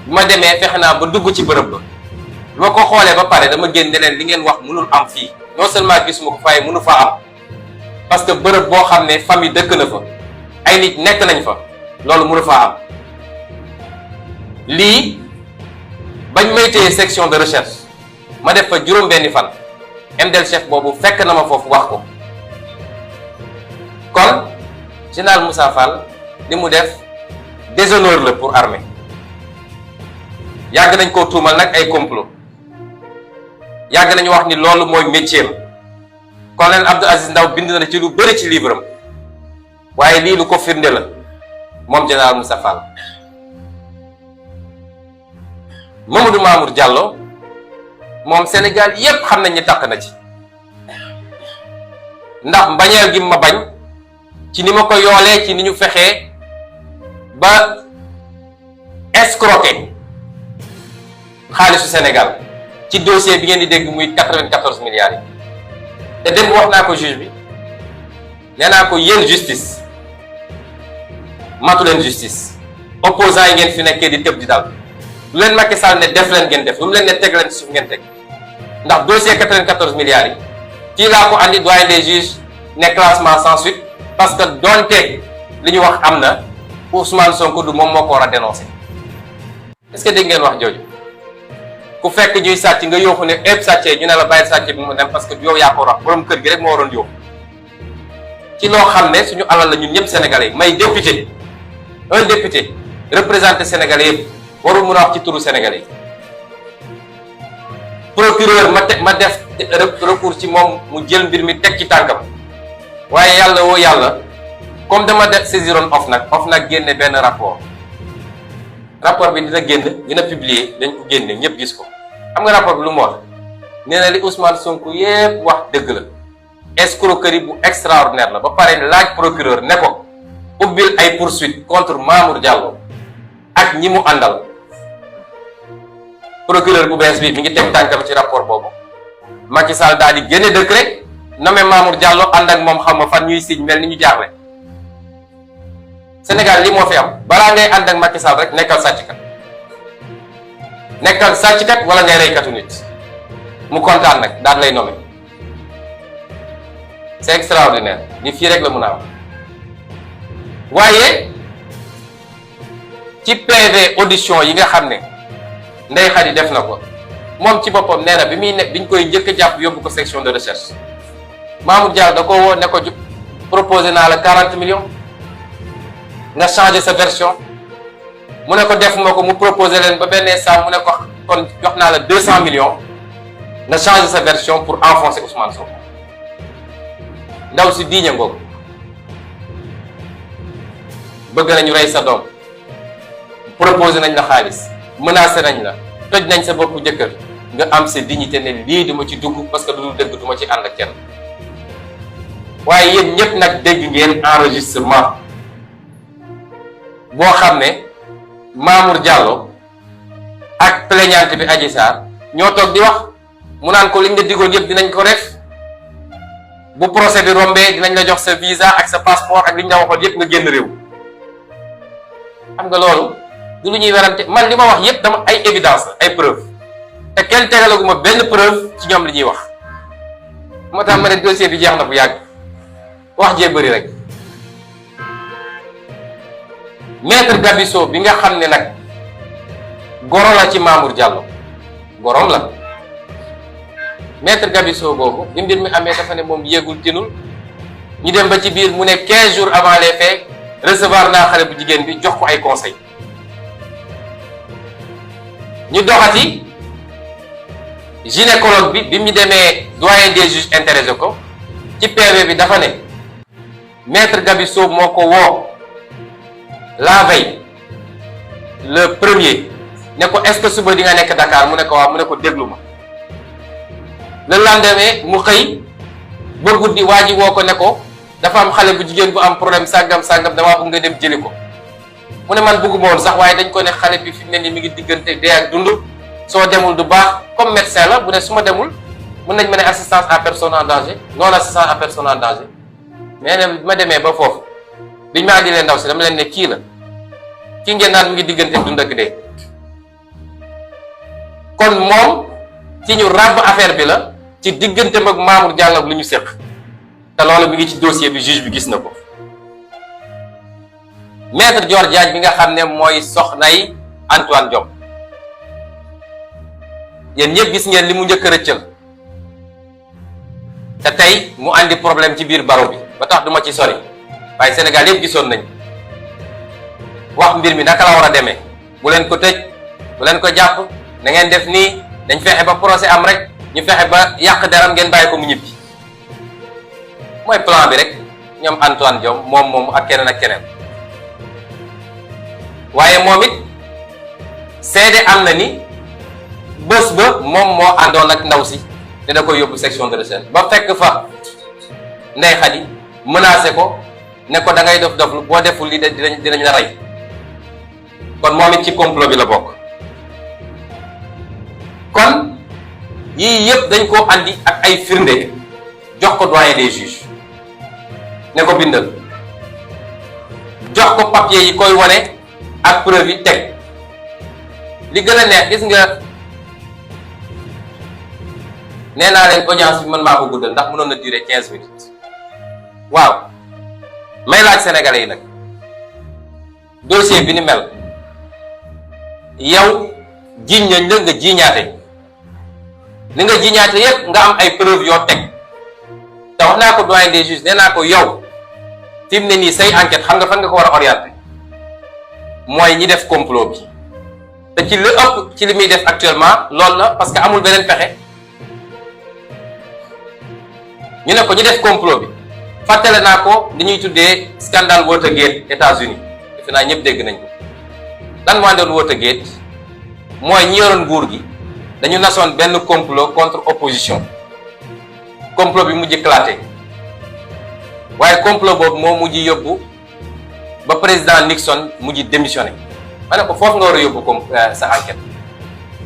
S2: bi ma demee fexe naa ba dugg ci bërëb ba bi ma ko xoolee ba pare dama génn ne leen li ngeen wax mënul am fii non seulement gisuma ko fay mënu fa am parce que bërëb boo xam ne famille dëkk na fa ay nit nekk nañ fa loolu mënu fa am lii bañ may téye section de recherche ma def fa juróom-benni fan MDL chef boobu fekk na ma foofu wax ko kon général Moussa Fall li mu def déshonneur la pour armée yàgg nañ koo tuumal nag ay complot yàgg nañu wax ni loolu mooy métier am colonel Abdou Aziz Ndaw bind na ci lu bëri ci livre am waaye lii lu ko firnde la moom général Moussa Fall. Mamadou Mamour Diallo moom Sénégal yépp xam nañ ni takk na ci ndax mbañeel gi ma bañ ci ni ma ko yoolee ci ni ñu fexee ba escroquer xaalisu Sénégal ci dossier bi ngeen di dégg muy 94 milliards yi te dem wax naa ko juge bi nee naa ko yéen justice matu leen justice opposants yi ngeen fi nekkee di tëb di dal lu leen Macky Sall ne def leen ngeen def lu mu leen ne teg leen suuf ngeen teg ndax dossier 94 milliards yi fii laa ko andi doyen des juges ne classement sans suite parce que donte li ñu wax am na Ousmane Sonko du moom moo ko war a dénoncer est-ce que dégg ngeen wax jooju ku fekk ñuy sàcc nga yooxu ne ëpp sàccee ñu ne la bàyyi sàcc bi mu dem parce que yow yaa ko wax borom kër gi rek moo waroon yóbbu ci loo xam ne suñu alal la ñun ñëpp sénégalais yi may député un député représenté sénégalais yëpp warul mun a wax ci turu sénégalais yi procureur ma def recours ci moom mu jël mbir mi teg ci tànkam waaye yàlla woo yàlla comme dama def saisiroon OFNAC génne benn rapport bi dina publier dañ ko génne ñëpp gis ko. xam nga rapport bi lu mu wax nee na li Ousmane Sonko yépp wax dëgg la escroquerie bu extraordinaire la ba pare laaj procureur ne ko ubbil ay poursuite contre Mamour Diallo ak ñi mu àndal. procureur bu bees bi mi ngi teg tànkam ci rapport boobu Macky Sall daal di génne décret nommé Mamour Diallo ànd ak moom xam nga fan ñuy signe mel ni ñu jaaxle. Sénégal lii moo fi am balaa ngay ànd ak Macky Sall rek nekkal sàcckat wala ngay reykatu nit mu kontaan nag daal lay nommé. C'est extraordinaire li fii rek la mun a am waaye ci PV audition yi nga xam ne Ndeye Khady def na ko moom ci boppam nee na biñ koy njëkk a jàpp yóbbu ko section de recherche Mamour Diallo da ko woo ne ko proposé naa la 40 millions nga changé sa version mu ne ko def ma ko mu proposé leen ba benn saa mu ne ko kon jox naa la 200 millions nga changé sa version pour enfoncer Ousmane Sonko. ndaw si diiña ngoog bëgg nañu rey sa doom proposé nañ la xaalis menacé nañ la toj nañ sa boppu jëkkër nga am sa dignité ne lii duma ci dugg parce que du dëgg duma ci ànd ak kenn. waaye yéen ñëpp nag dégg ngeen enregistrement boo xam ne Mamour Diallo ak plaignante bi Adji Sarr ñoo toog di wax mu naan ko liñ la digoon yëpp dinañ ko def. bu procès bi rombee dinañ la jox sa visa ak sa passeport ak li ñu la waxoon yépp nga génn réew. xam nga loolu du lu ñuy werante man li ma wax yépp dama ay évidence la ay preuve te kenn tegalaguma benn preuve ci ñoom li ñuy wax moo tax ma ne dossier bi jeex na bu yàgg wax jee bëri rek. maître Gabisso bi nga xam ne nag goro la ci Mamour Diallo gorom la. maître Gabisso boobu bi mbir mi amee dafa ne moom yéegul tinul ñu dem ba ci biir mu ne 15 jours avant les faits recevoir naa xale bu jigéen bi jox ko ay conseil ñu doxati gynécologue bi mu demee doyen des juges intéressé ko ci PV bi dafa ne maître Gabisso moo ko woo la veille le premier ne ko est-ce que suba di nga nekk Dakar mu ne ko waaw mu ne ko déglu ma. le lendemain mu xëy ba guddi waa ji woo ko ne ko dafa am xale bu jigéen bu am problème sàngam damaa bëgg nga dem jëli ko mu ne man bëgguma woon sax waaye dañ ko ne xale bi fi mu ne nii mi ngi diggante dee ak dund soo demul du baax comme médecin la bu ne su ma demul mun nañ ma ne assistance à personne en danger non assistance à personne en danger mais ne bi ma demee ba foofu biñ ma andi leen ndaw si dama leen ne kii la kii ngeen naan mi ngi diggante dund ak dee kon moom ci ñu ràbb affaire bi la. ci digganteem ak Mamour Diallo lu ñu séq te loolu mi ngi ci dossier bi juge bi gis na ko. maître Dior Diagne bi nga xam ne mooy soxnay Antoine Diome yéen ñëpp gis ngeen li mu njëkk a rëccal te tey mu andi problème ci biir baro bi ba tax duma ci sori waaye Sénégal yëpp gisoon nañ wax mbir mi naka la war a demee bu leen ko tëj bu leen ko jàpp na ngeen def nii dañ fexe ba procès am rek. ñu fexe ba yàq deram ngeen bàyyi ko mu ñibbi mooy plan bi rek ñoom Antoine Diome moom ak keneen waaye moom it seede am na ni bés ba moom moo àndoon ak ndaw si te da koy yóbbu section de recherche ba fekk fa Ndeye Khady menacé ko ne ko da ngay dof boo deful li dinañ la rey kon moom it ci complot bi la bokk kon yii yëpp dañ koo andi ak ay firnde jox ko doyen des juges ne ko bindal jox ko papier yi koy wane ak preuve yi teg li gën a neex gis nga nee naa leen audience bi man maa ko guddal ndax mënoon na durer 15 minutes waaw may laaj sénégalais yi nag dossier bi ni mel yow jiiñ nañ la nga jiiñaate li nga jiñaate yépp nga am ay preuve yoo teg te wax naa ko doyen des juges nee naa ko yow fi mu ne nii say enquête xam nga fan nga ko war a orienté mooy ñi def complot bi te ci li ëpp ci li muy def actuellement loolu la parce que amul beneen pexe ñu ne ko ñi def complot bi fàttale naa ko li ñuy tuddee scandale Watergate États-Unis defe naa ñëpp dégg nañ ko. lan moo andoon Watergate mooy ñi yoroon nguur gi dañu nasoon benn complot contre opposition complot bi mujj éclaté waaye complot boobu moo mujj yóbbu ba président Nixon mujj démissionné. ma ne ko foofu nga war a yóbbu comme sa enquête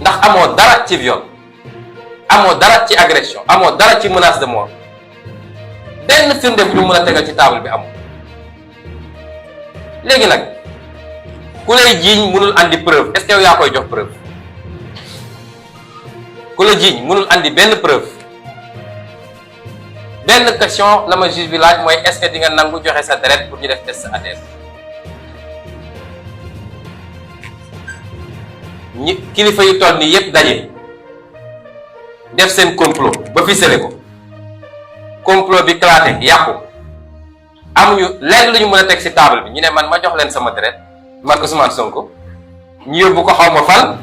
S2: ndax amoo dara ci viol, amoo dara ci agression, amoo dara ci menace de mort, benn firnde bu ñu mën a tegal ci table bi amul. léegi nag ku lay jiiñ mënul andi preuve, est-ce que yow yaa koy jox preuve? ku la jiiñ mënul andi benn preuve. benn question la ma juge bi laaj mooy est-ce que di nga nangu joxe sa deret pour ñu def test ADN. ñi kilifa yu toll nii yépp daje def seen complot ba ficelé ko, complot bi éclaté yàqu, amuñu lenn lu ñu mën a teg ci table bi ñu ne man ma jox leen sama deret man Ousmane Sonko, ñu yóbbu ko xaw ma fan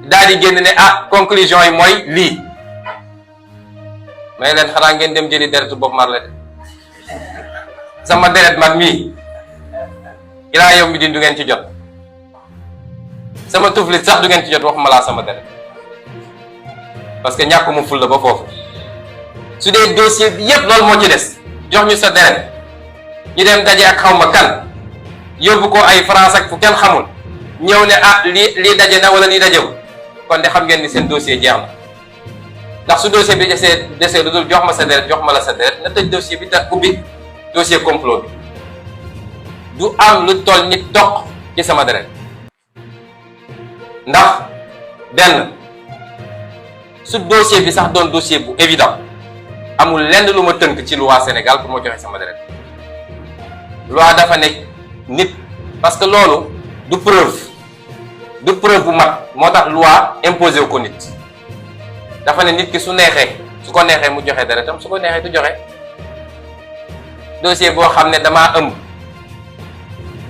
S2: daal di génn ne ah conclusion yi mooy lii. may leen xanaa ngeen dem jëli deretu Bob Marley de sama deret man mii ilaa yow mi di du ngeen ci jot, sama tuflit sax du ngeen ci jot, waxuma laa sama deret, parce que ñàkkuma ful la ba foofu. su dee dossier bi yépp loolu moo ci des, jox ñu sa deret ñu dem daje ak xaw ma kan yóbbu ko ay France ak fu kenn xamul ñëw ne ah lii daje na wala lii dajewul, kon de xam ngeen ni seen dossier jeex na. ndax su dossier bi desee lu dul jox ma sa deret jox ma la sa deret na tëj dossier bi te ubbi dossier complot bi. du am lu toll nit toq ci sama deret ndax benn su dossier bi sax doon dossier bu évident amul lenn lu ma tënk ci loi Sénégal pour ma joxe sama deret. loi dafa nekk nit, parce que loolu du preuve bu mat, moo tax loi imposé wu ko nit. dafa ne nit ki su ko neexee mu joxe deretam, su ko neexee du joxe. dossier boo xam ne damaa ëmb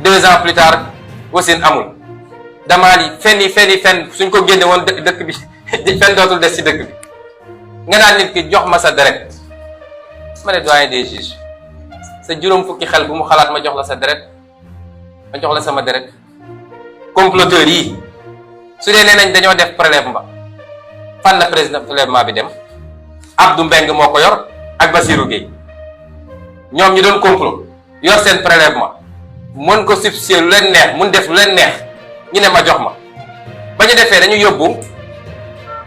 S2: 2 ans plus tard wasin amul, damaa li fen suñ ko génne woon dëkk bi fen dootul des ci dëkk bi, nga naan nit ki jox ma sa deret. ma ne doyen des juges, sa juróom fukki xel bu mu xalaat ma jox la sa deret, ma jox la sama deret. comploteurs yi su dee nee nañ dañoo def prélèvement, fan la président prélèvement bi dem? Abdou Mbengue moo ko yor ak Bassirou Gueye, ñoom ñu doon complot yor seen prélèvement mën ko substituer lu leen neex, mun def lu leen neex, ñu ne ma jox ma. ba ñu defee dañu yóbbu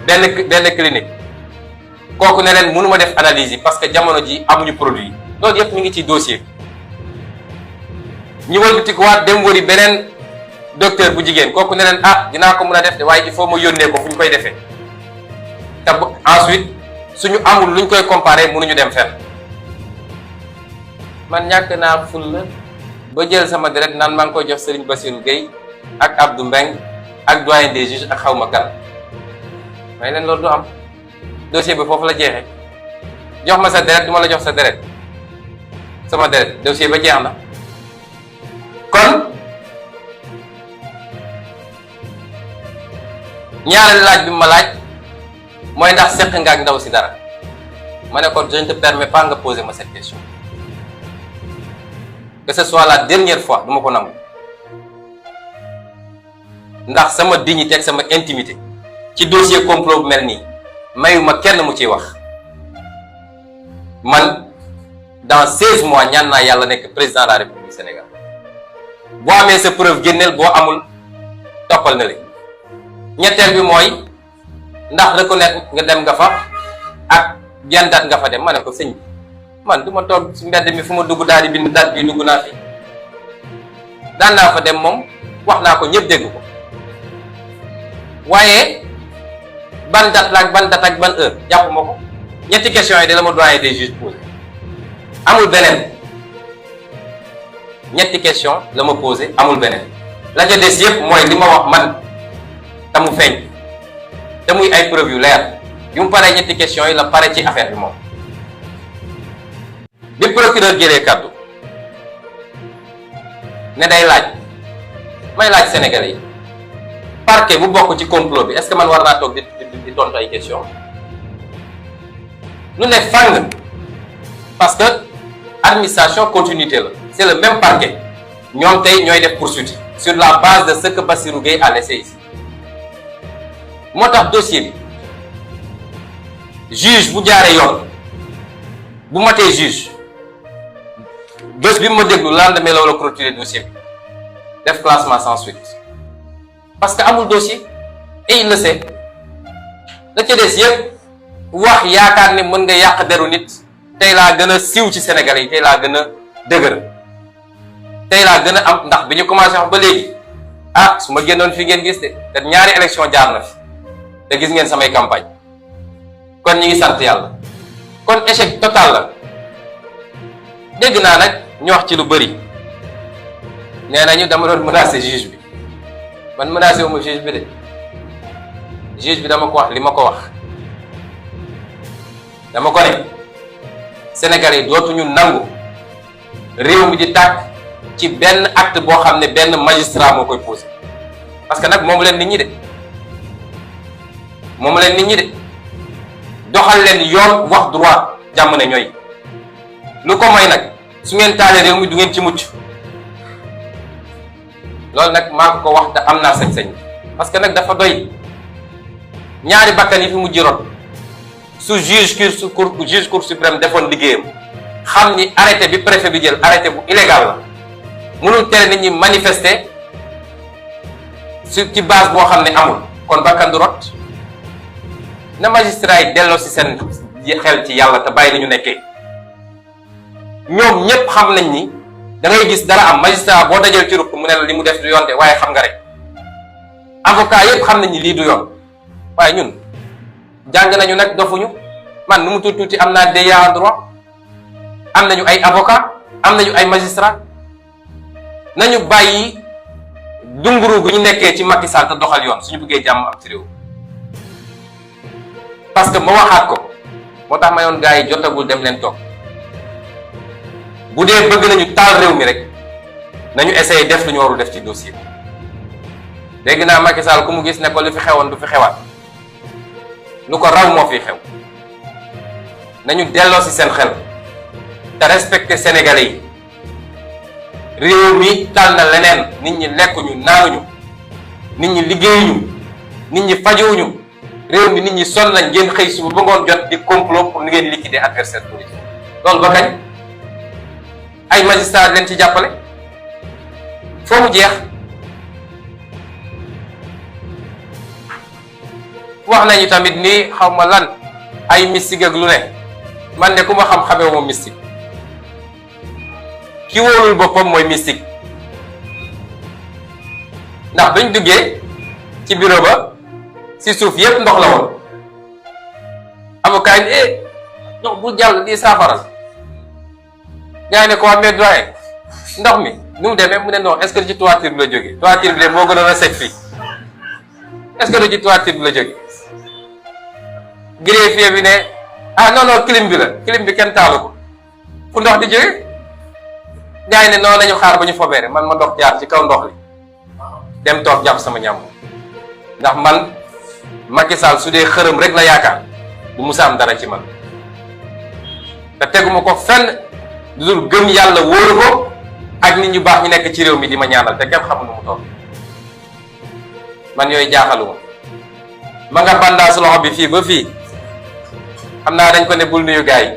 S2: benn clinique, kooku ne leen mënuma def analyse yi parce que jamono ji amuñu produit yi. loolu yëpp mi ngi ci dossier bi. ñu wëlbatikuwaat dem wëri beneen docteur bu jigéen, kooku ne leen ah dinaa ko mën a def de waaye il faut ma yónnee ko fu ñu koy defee. te ensuite suñu amul luñ koy comparer mënuñu dem fenn. man ñàkk naa ful la ba jël sama deret naan maa ngi koy jox Serigne Bassirou Gueye ak Abdou Mbengue ak doyen des juges ak xawma kan. may leen loolu du am, dossier bi foofu la jeexee. jox ma sa deret du ma la jox sa deret, sama deret dossier ba jeex na. kon ñaareelu laaj bi ma laaj mooy ndax seq nga ak ndaw si dara. ma ne ko je ne te permets pas nga poser ma cette question, que ce soit la dernière fois du ma ko nangu, ndax sama dignité ak sama intimité ci dossier complot bu mel nii mayuma kenn mu ciy wax. man dans 16 mois ñaan naa yàlla nekk président de la République du Sénégal. boo amee sa preuve génneel, boo amul toppal na li. ñetteel bi mooy ndax reconnaître nga dem nga fa ak yan date nga fa dem. ma ne ko sëñ bi man du ma toog ci mbedd mi fu ma dugg daal di bind date bi dugg naa fi. daan naa fa dem moom wax naa ko ñëpp dégg ko, waaye ban date la ak ban date ak ban heure jàpp ma ko. ñetti questions yi de la ma doyen des juges posé, amul beneen. ñetti question la ma posé, amul beneen. la ca des yëpp mooy li ma wax man te mu feeñ te muy ay preuve yu leer. yu mu paree ñetti question yi la pare ci affaire bi moom. bi procureur jëlee kàddu ne day laaj, may laaj Sénégalais yi, parquet bu bokk ci complot bi est-ce que man war naa toog di tontu ay question lu ne fàng, parce que administration continuité la c'est le même parquet ñoom tey ñooy def poursuite sur la base de ce que Bassirou Gueye a laissé ici moo tax dossier bi juge bu jaaree yoon bu matee juge bés bi ma déglu lendemain la wala clôturer dossier bi def classement sans suite parce que amul dossier et il le sait la ca des yëpp wax yaakaar ni mën nga yàq deru nit tey laa gën a siiw ci Sénégalais yi tey laa gën a dëgër tey laa gën a am ndax bi ñu commencé wax ba léegi ah su ma génnoon fi ngeen gis de te ñaari élection jaar na fi te gis ngeen samay campagne kon ñi ngi sant yàlla kon échec total la dégg naa nag ñu wax ci lu bëri nee nañu dama doon menacer juge bi man menacé wu ma juge bi de juge bi dama ko wax li ma ko wax dama ko ne Sénégalais yi dootuñu nangu réew mi di tàkk ci benn acte boo xam ne benn magistrat moo koy posé parce que nag moomu leen nit ñi de moomu leen nit ñi de doxal leen yoon wax droit jàmm ne ñooy lu ko may nag su ngeen taalee réew mi du ngeen ci mucc loolu nag maa ko wax te am naa sañ-sañ parce que nag dafa doy ñaari bakkan yi fi mujj rot su juge cour suprême defoon liggéeyam xam ni arrêté bi préfet bi jël arrêté bu illégal la mënul tere nit ñi manifester ci base boo xam ne amul kon bakkan du rot na magistrat yi delloo si seen xel ci yàlla te bàyyi li ñu nekkee ñoom ñépp xam nañ ni da ngay gis dara am magistrat boo dajal ci ruq mu ne la li mu def du yoon de waaye xam nga rek avocat yépp xam nañ ni lii du yoon waaye ñun jàng nañu nag dofuñu man nu mu tuuti am naa DEA en droit am nañu ay avocat am nañu ay magistrat nañu bàyyi dunguru gu ñu nekkee ci Macky Sall te doxal yoon suñu bëggee jàmm am ci réew parce que ma waxaat ko moo tax ma yoon gars yi jotagul dem leen toog bu dee bëgg nañu taal réew mi rek nañu essayer def lu ñu warul def ci dossier dégg naa Macky Sall ku mu gis ne ko li fi xewoon du fi xewaat lu ko raw moo fi xew nañu delloo ci seen xel te respecter Sénégalais yi réew mi tal na leneen nit ñi lekkuñu naanuñu nit ñi liggéeyuñu nit ñi fajuwuñu réew mi nit ñi sonn nañ ngeen xëy suba ba ngoon jot di complot pour ni ngeen liquider adversaire politique loolu ba kañ ay magistrat leen ci jàppale foo mu jeex wax nañu tamit ni xaw ma lan ay mystique ak lu ne man de ku ma xam-xamee moom mystique ki wóolul boppam mooy mystique ndax bañ duggee ci bureau ba si suuf yépp ndox la woon avocat yi ndox bu jàll di saafaral gaa yi ne ko amee doyen ndox mi nu mu demee mu ne non est-ce que ci toiture bi la jógee toiture bi de moo gënoon a sec fii est-ce que du ci toiture bi la jógee greffier bi ne ah non non clim bi la clim bi kenn taalu ko fu ndox di jógee gaa yi ne noonu nañu xaar ba ñu fobeere man ma dox jaar ci kaw ndox li dem toog jàpp sama ñàmm ndax man Macky Sall su dee xërëm rek la yaakaar du musa am dara ci man te teguma ko fenn du dul gëm yàlla wóoru ko ak nit ñu baax ñu nekk ci réew mi di ma ñaanal te kenn xamul nu mu toll man yooyu jaaxaluma ma nga bandaa su loxo bi fii ba fii xam naa dañ ko ne bul nuyu gars yi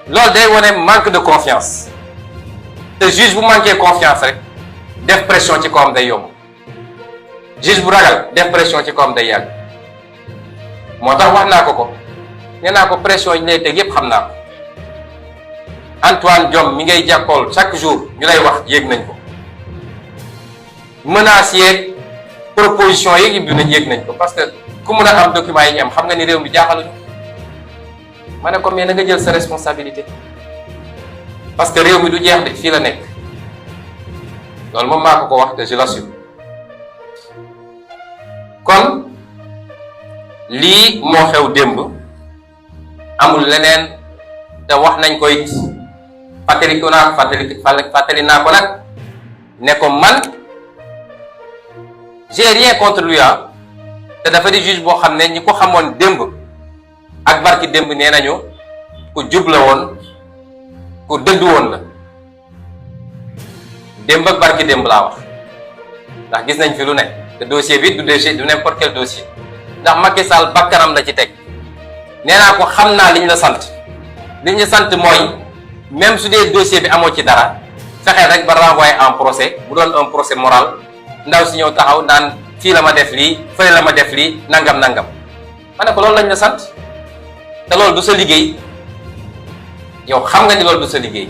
S2: loolu day wane manque de confiance te juge bu manqué confiance rek def pression ci kawam day yomb juge bu ragal def pression ci kawam day yàgg moo tax wax naa ko nee naa ko pression yi ñu lay teg yépp xam naa ko Antoine Diome mi ngay jàppool chaque jour ñu lay wax yéeg nañ ko menaces yeeg proposition yeeg yëpp nañ yéeg nañ ko parce que ku mën a am document yi ñu am xam nga ni réew mi jaaxaluñu ma ne ko mais na nga jël sa responsabilité parce que réew mi du jeex de fii la nekk loolu moom maa ko wax te je l'assure kon lii moo xew démb amul leneen te wax nañ ko it fàttali naa ko nag ne ko man j'ai rien contre lui te dafa di juge boo xam ne ñi ko xamoon démb ak barki démb nee nañu ku jub la woon ku dëddu woon la démb ak barki démb laa wax ndax gis nañ fi lu ne te dossier bi du n'importe quel dossier ndax Macky Sall bakkanam la ci teg nee naa ko xam naa li ñu la sant mooy même su dee dossier bi amoo ci dara fexeel rek ba renvoyer en procès bu doon un procès moral ndaw si ñëw taxaw naan fii la ma def lii fële la ma def lii nangam ma ne ko loolu lañ la sant te loolu du sa liggéey yow xam nga ni loolu du sa liggéey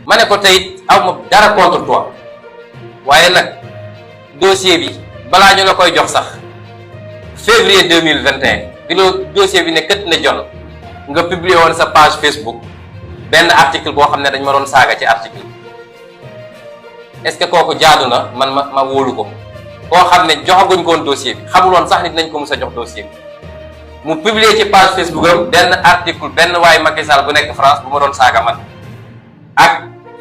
S2: ma ne ko tey aw ma dara contre toi waaye nag dossier bi balaa ñu la koy jox sax février 2021 bi loo dossier bi ne kët na jon nga publier woon sa page Facebook benn article boo xam ne dañ ma doon saaga ci article est-ce que kooku jaadu na man ma wóolu ko koo xam ne joxaguñ ko woon dossier bi xamuloon sax nit nañ ko mus a jox dossier bi mu publier ci page Facebook am benn article benn waaye Macky Sall bu nekk France bu ma doon saaga man ak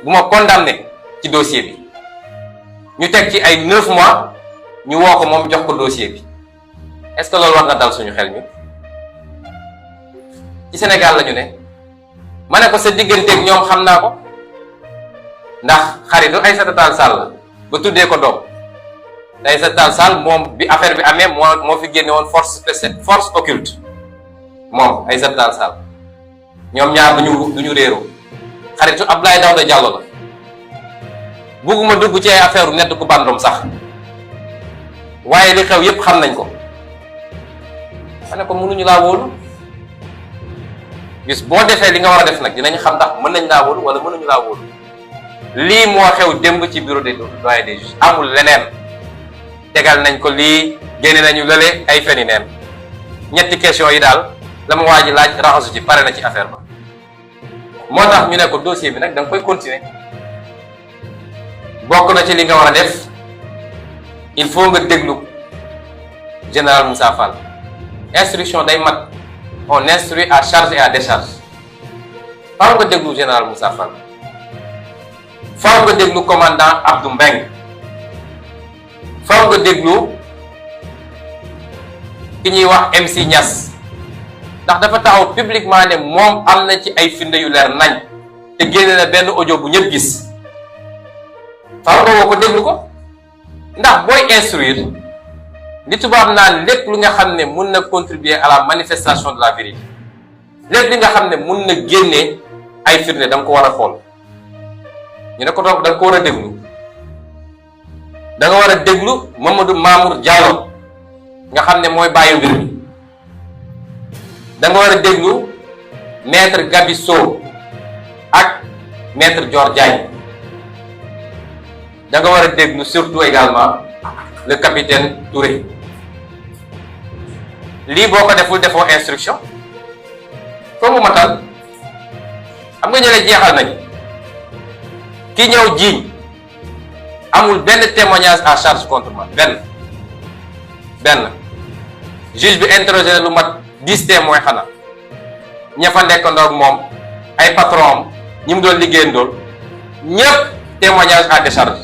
S2: bu ma condamné ci dossier bi ñu teg ci ay 9 mois ñu woo ko moom jox ko dossier bi est-ce que loolu war na dal suñu xel ñu ci Sénégal la ñu ne ma ne ko sa digganteeg ñoom xam naa ko ndax xaritu Aïssata Tall Sall ba tuddee ko doom Aïssata Tall Sall moom bi affaire bi amee moo fi génne woon force occulte moom Aïssata Tall Sall ñoom ñaar duñu réeroo xaritu Abdoulaye Daouda Diallo la bugguma dugg ci ay affaire nedd ku bandom sax waaye li xew yépp xam nañ ko ma ne ko mënuñu laa wóolu bis boo defee li nga war a def nag dinañ xam ndax mën nañ laa wóolu wala mënuñu laa wóolu lii moo xew démb ci bureau des doyens des juges amul leneen tegal nañ ko lii génne nañu lële ay feni neen ñetti question yi daal la ma waa ji laaj raxasu ci pare na ci affaire ba moo tax ñu ne ko dossier bi nag da nga koy continuer bokk na ci li nga war a def il faut nga déglu général Moussa Fall instruction day mat on instruit à charge et à décharge faaw nga déglu général Moussa Fall faaw nga déglu commandant Abdou Mbeng faaw nga déglu ki ñuy wax MC Niass ndax dafa taxaw publiquement ne moom am na ci ay firnde yu leer nañ te génne na benn audio bu ñëpp gis faaw nga woo ko déglu ko ndax booy instruire li tubaab naan lépp lu nga xam ne mun na contribuer à la manifestation de la vérité lépp li nga xam ne mun na génne ay firnde da nga ko war a xool ñu ne ko donc da nga ko war a déglu da nga war a déglu Mamadou Mamour Diallo nga xam ne mooy bàyyi mbir mi da nga war a déglu maître Gabi Sow ak maître Dior Diagne da nga war a déglu surtout également le capitaine Touré lii boo ko deful defoo instruction foo mu matal xam nga ñële jeexal nañ ki ñëw jiiñ amul benn témoignage à charge contre moi benn juge bi interrogé na lu mat 10 témoins xanaa ña fa nekkandoo ak moom ay patron am ñi mu doon liggéeyandool ñëpp témoignage à décharge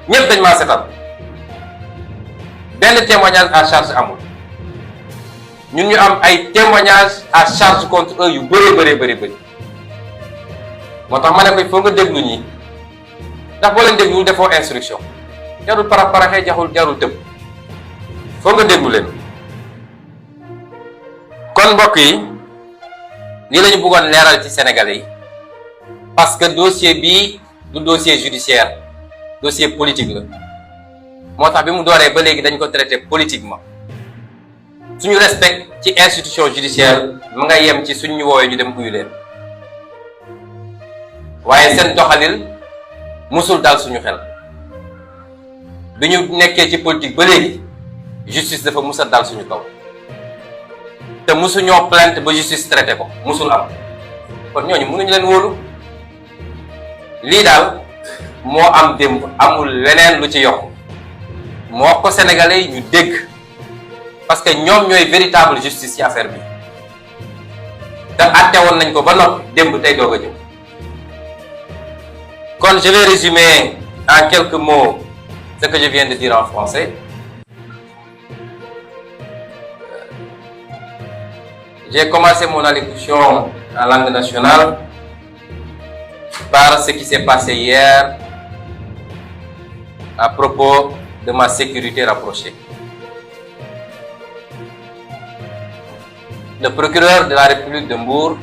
S2: ñëpp dañ maa setal benn témoignage à charge amul ñun ñu am ay témoignage à charge contre eux yu bëri moo tax ma ne ko il faut nga déglu ñi ndax boo leen dégluwul defoo instruction jarul paraxee jarul tëb foo nga déglu leen kon mbokk yi lii la ñu bëggoon leeral ci Sénégalais yi parce que dossier bii du dossier judiciaire dossier politique la moo tax bi mu dooree ba léegi dañ ko traité politiquement suñu respect ci institution judiciaire mu nga yem ci suñu woowee ñu dem uyu leen waaye seen doxalin musul dal suñu xel bi ñu nekkee ci politique ba léegi justice dafa mus a dal suñu kaw te musu ñoo plainte ba justice traité ko musul am kon ñooñu mënuñu leen wóolu lii daal moo am démb amul leneen lu ci yokk moo wax ko sénégalais yi ñu dégg parce que ñoom ñooy véritable justice ci affaire bi te àtte woon nañ ko ba noppi démb tey doog a jëm kon je vais résumer en quelques mots ce que je viens de dire en français. J'ai commencé mon allocution en langue nationale par ce qui s'est passé hier à propos de ma sécurité rapprochée. Le procureur de la République de Mbour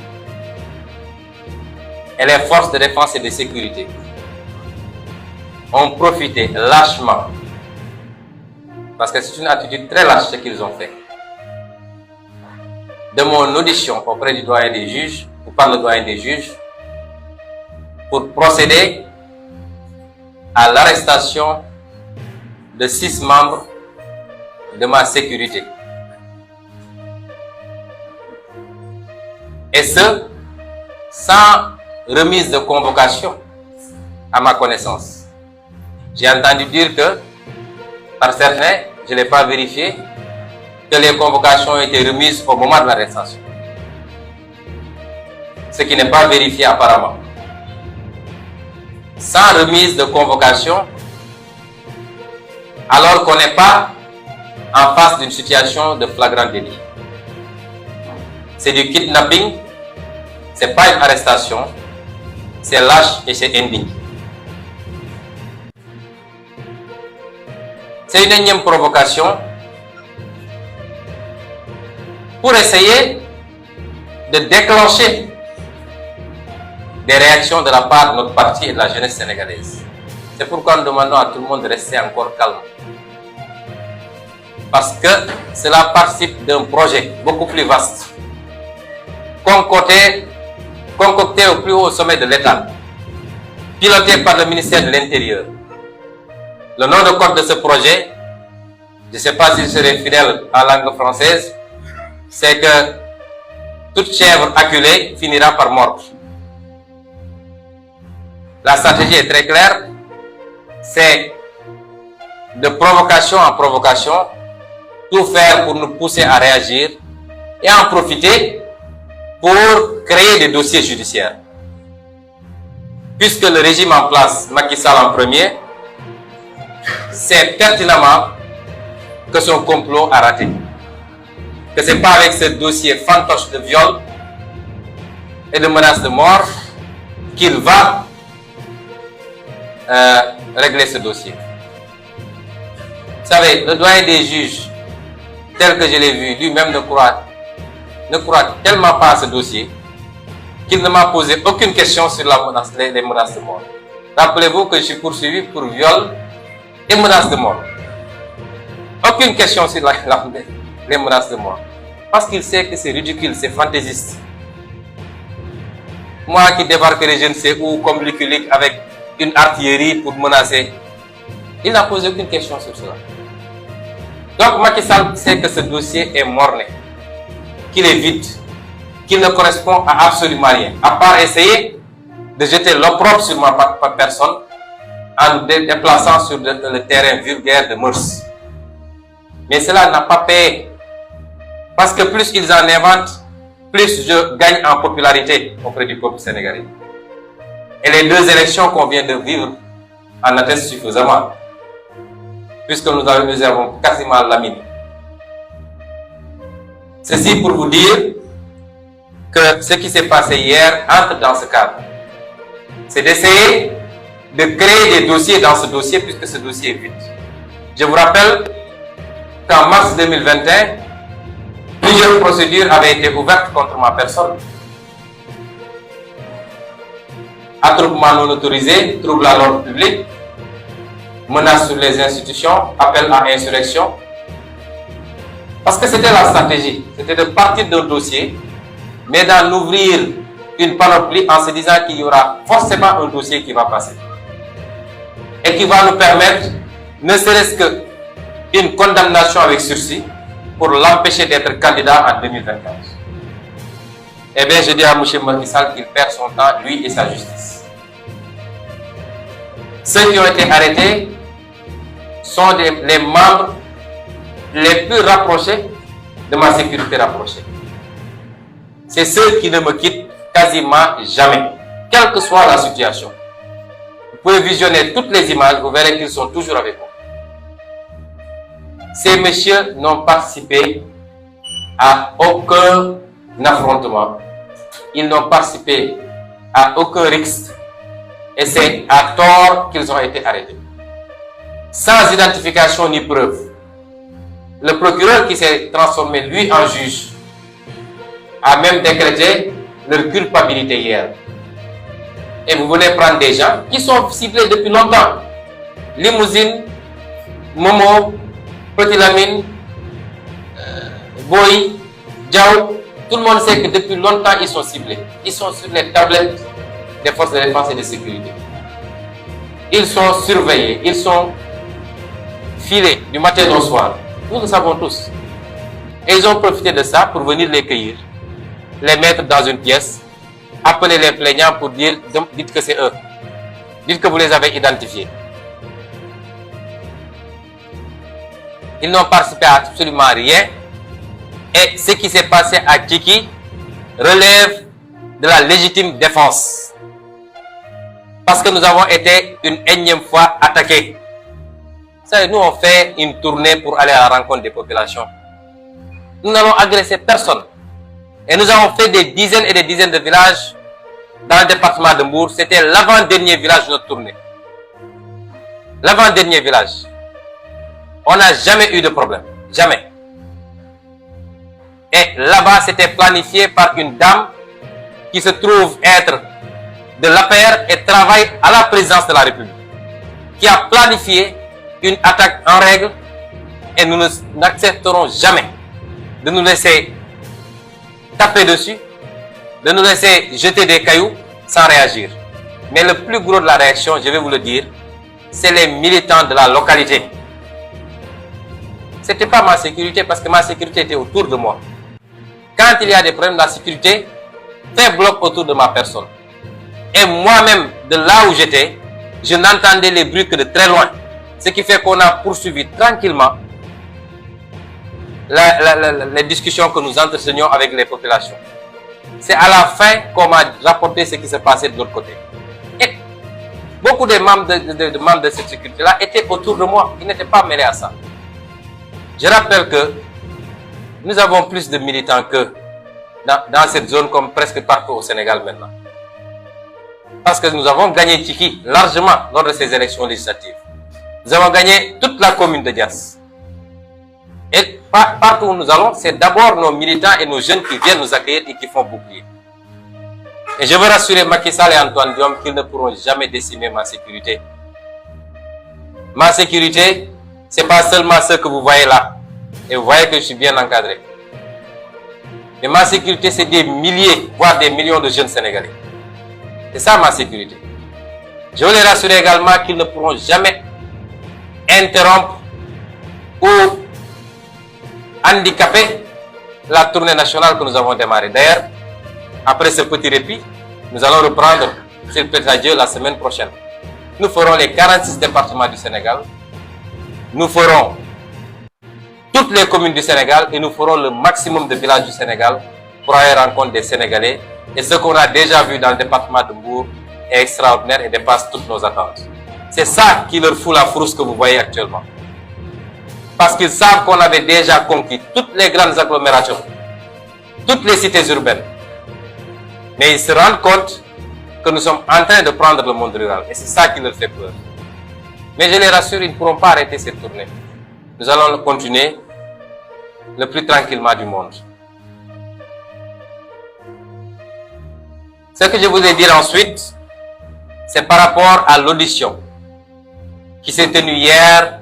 S2: et les forces de défense et de sécurité ont profité lâchement, parce que c'est une attitude très lâche ce qu'ils ont fait, de mon audition auprès du doyen des juges, ou par le doyen des juges, pour procéder à l'arrestation de 6 membres de ma sécurité. Et ce, sans remise de convocation à ma connaissance. J'ai entendu dire que, par certains, je ne l'ai pas vérifié, que les convocations ont été remises au moment de l'arrestation. Ce qui n'est pas vérifié apparemment. Sans remise de convocation, alors qu'on n'est pas en face d'une situation de flagrant délit. C'est du kidnapping, c'est pas une arrestation, c'est lâche et c'est indigne. C'est une énième provocation pour essayer de déclencher des réactions de la part de notre parti et de la jeunesse sénégalaise. C'est pourquoi nous demandons à tout le monde de rester encore calme. Parce que cela participe d'un projet beaucoup plus vaste, concocté au plus haut sommet de l'État, piloté par le ministère de l'Intérieur. Le nom de code de ce projet, je ne sais pas s'il serait fidèle à la langue française, c'est que toute chèvre acculée finira par mordre. La stratégie est très claire, c'est de provocation en provocation, tout faire pour nous pousser à réagir et en profiter pour créer des dossiers judiciaires. Puisque le régime en place, Macky Sall en premier, sait pertinemment que son complot a raté. Que ce n'est pas avec ce dossier fantoche de viol et de menace de mort qu'il va régler ce dossier. Vous savez, le doyen des juges, tel que je l'ai vu, lui-même ne croit tellement pas à ce dossier qu'il ne m'a posé aucune question sur les menaces de mort. Rappelez-vous que je suis poursuivi pour viol et menaces de mort. Aucune question sur les menaces de mort. Parce qu'il sait que c'est ridicule, c'est fantaisiste. Moi qui débarquerai je ne sais où comme Lucky Luke avec une artillerie pour menacer, il n'a posé aucune question sur cela. Donc Macky Sall sait que ce dossier est mort-né, qu'il est vide, qu'il ne correspond à absolument rien, à part essayer de jeter l'opprobre sur ma personne en nous déplaçant sur le terrain vulgaire de mœurs. Mais cela n'a pas payé. Parce que plus ils en inventent, plus je gagne en popularité auprès du peuple sénégalais. Et les 2 élections qu'on vient de vivre en attestent suffisamment. Puisque nous avons quasiment laminé. Ceci pour vous dire que ce qui s'est passé hier entre dans ce cadre. C'est d'essayer de créer des dossiers dans ce dossier puisque ce dossier est vide. Je vous rappelle qu'en mars 2021, plusieurs procédures avaient été ouvertes contre ma personne. Attroupement non autorisé, trouble à l'ordre public, menace sur les institutions, appel à insurrection. Parce que c'était la stratégie, c'était de partir d'un dossier, mais d'en ouvrir une panoplie en se disant qu'il y aura forcément un dossier qui va passer. Et qui va nous permettre, ne serait-ce qu'une condamnation avec sursis, pour l'empêcher d'être candidat en 2024. Eh bien, je dis à M. Macky Sall qu'il perd son temps, lui et sa justice. Ceux qui ont été arrêtés sont les membres les plus rapprochés de ma sécurité rapprochée. C'est ceux qui ne me quittent quasiment jamais, quelle que soit la situation. Vous pouvez visionner toutes les images, vous verrez qu'ils sont toujours avec moi. Ces messieurs n'ont participé à aucun affrontement. Ils n'ont participé à aucun risque Et c'est à tort qu'ils ont été arrêtés. Sans identification ni preuve. Le procureur qui s'est transformé, lui, en juge, a même décrété leur culpabilité hier. Et vous voulez prendre des gens qui sont ciblés depuis longtemps. Limousine, Momo, Petit Lamine, Boy, Diao, tout le monde sait que depuis longtemps ils sont ciblés. Ils sont sur les tablettes des forces de défense et de sécurité. Ils sont surveillés, ils sont filés du matin au soir. Nous le savons tous. Et ils ont profité de ça pour venir les cueillir, les mettre dans une pièce, appeler les plaignants pour dire, dites que c'est eux. Dites que vous les avez identifiés. Ils n'ont participé à absolument rien. Et ce qui s'est passé à Kiki relève de la légitime défense. Parce que nous avons été une énième fois attaqués. Vous savez, nous on fait une tournée pour aller à la rencontre des populations. Nous n'allons agresser personne. Et nous avons fait des dizaines et des dizaines de villages dans le département de Mbour. C'était l'avant-dernier village de notre tournée. L'avant-dernier village. On n'a jamais eu de problème. Jamais. Et là-bas, c'était planifié par une dame qui se trouve être de l'APR et travaille à la présidence de la République. Qui a planifié une attaque en règle et nous n'accepterons jamais de nous laisser taper dessus, de nous laisser jeter des cailloux sans réagir. Mais le plus gros de la réaction, je vais vous le dire, c'est les militants de la localité. Ce n'était pas ma sécurité parce que ma sécurité était autour de moi. Quand il y a des problèmes de la sécurité, fait bloc autour de ma personne. Et moi-même, de là où j'étais, je n'entendais les bruits que de très loin. Ce qui fait qu'on a poursuivi tranquillement les discussions que nous entretenions avec les populations. C'est à la fin qu'on m'a rapporté ce qui se passait de l'autre côté. Et beaucoup de membres de cette sécurité-là étaient autour de moi. Ils n'étaient pas mêlés à ça. Je rappelle que nous avons plus de militants que dans cette zone comme presque partout au Sénégal maintenant. Parce que nous avons gagné Tiki largement lors de ces élections législatives. Nous avons gagné toute la commune de Dias. Et partout où nous allons, c'est d'abord nos militants et nos jeunes qui viennent nous accueillir et qui font bouclier. Et je veux rassurer Macky Sall et Antoine Diome qu'ils ne pourront jamais décimer ma sécurité. Ma sécurité, ce n'est pas seulement ce que vous voyez là. Et vous voyez que je suis bien encadré. Mais ma sécurité, c'est des milliers, voire des millions de jeunes Sénégalais. C'est ça ma sécurité. Je veux les rassurer également qu'ils ne pourront jamais interrompre ou handicaper la tournée nationale que nous avons démarrée. D'ailleurs, après ce petit répit, nous allons reprendre, s'il plaît à Dieu, la semaine prochaine. Nous ferons les 46 départements du Sénégal. Nous ferons toutes les communes du Sénégal et nous ferons le maximum de villages du Sénégal pour aller rencontrer des Sénégalais. Et ce qu'on a déjà vu dans le département de Mbour est extraordinaire et dépasse toutes nos attentes. C'est ça qui leur fout la frousse que vous voyez actuellement. Parce qu'ils savent qu'on avait déjà conquis toutes les grandes agglomérations, toutes les cités urbaines. Mais ils se rendent compte que nous sommes en train de prendre le monde rural. Et c'est ça qui leur fait peur. Mais je les rassure, ils ne pourront pas arrêter cette tournée. Nous allons continuer le plus tranquillement du monde. Ce que je voulais dire ensuite, c'est par rapport à l'audition qui s'est tenue hier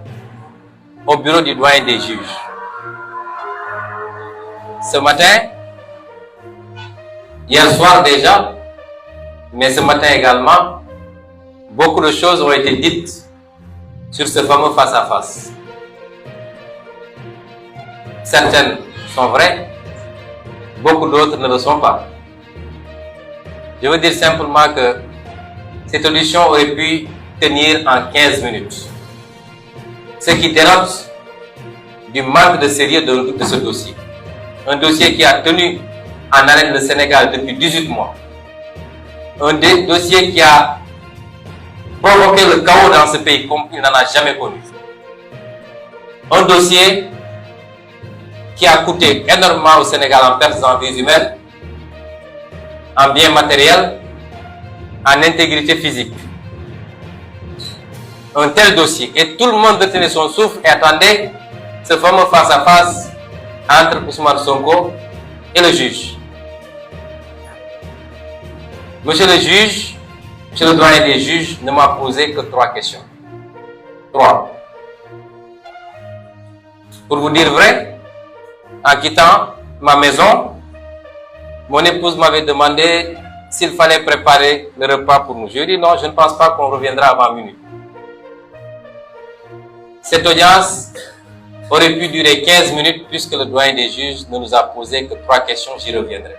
S2: au bureau du doyen des juges. Ce matin, hier soir déjà, mais ce matin également, beaucoup de choses ont été dites sur ce fameux face-à-face. Certaines sont vraies, beaucoup d'autres ne le sont pas. Je veux dire simplement que cette audition aurait pu tenir en 15 minutes. Ce qui dénote du manque de sérieux de ce dossier. Un dossier qui a tenu en haleine le Sénégal depuis 18 mois. Un dossier qui a provoqué le chaos dans ce pays comme il n'en a jamais connu. Un dossier qui a coûté énormément au Sénégal en pertes en vies humaines, en biens matériels, en intégrité physique. un tel dossier et tout le monde retenait son souffle et attendait ce fameux face-à-face entre Ousmane Sonko et le juge. Monsieur le juge, monsieur le doyen des juges ne m'a posé que 3 questions. 3. Pour vous dire vrai, en quittant ma maison, mon épouse m'avait demandé s'il fallait préparer le repas pour nous. Je lui ai dit non, je ne pense pas qu'on reviendra avant minuit. Cette audience aurait pu durer 15 minutes puisque le doyen des juges ne nous a posé que 3 questions, j'y reviendrai.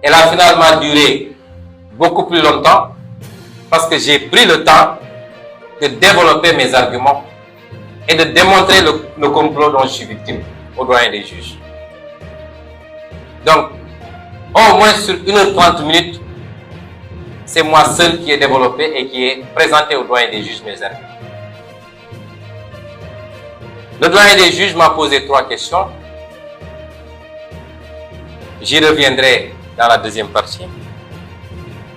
S2: Elle a finalement duré beaucoup plus longtemps parce que j'ai pris le temps de développer mes arguments et de démontrer le complot dont je suis victime au doyen des juges. Donc, au moins sur 1h30 minutes, c'est moi seul qui ai développé et qui ai présenté au doyen des juges mes arguments. Le doyen des juges m'a posé 3 questions. J'y reviendrai dans la deuxième partie.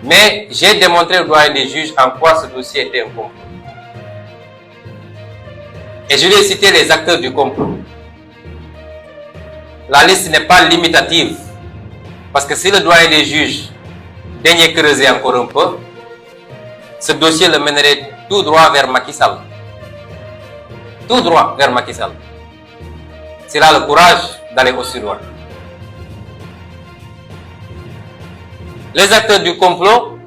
S2: Mais j'ai démontré au doyen des juges en quoi ce dossier était un complot. Et je lui ai cité les acteurs du complot. La liste n'est pas limitative. Parce que si le doyen des juges daignait creuser encore un peu, ce dossier le mènerait tout droit vers Macky Sall. Tout droit vers Macky Sall. S'il a le courage d'aller aussi loin. Les acteurs du complot,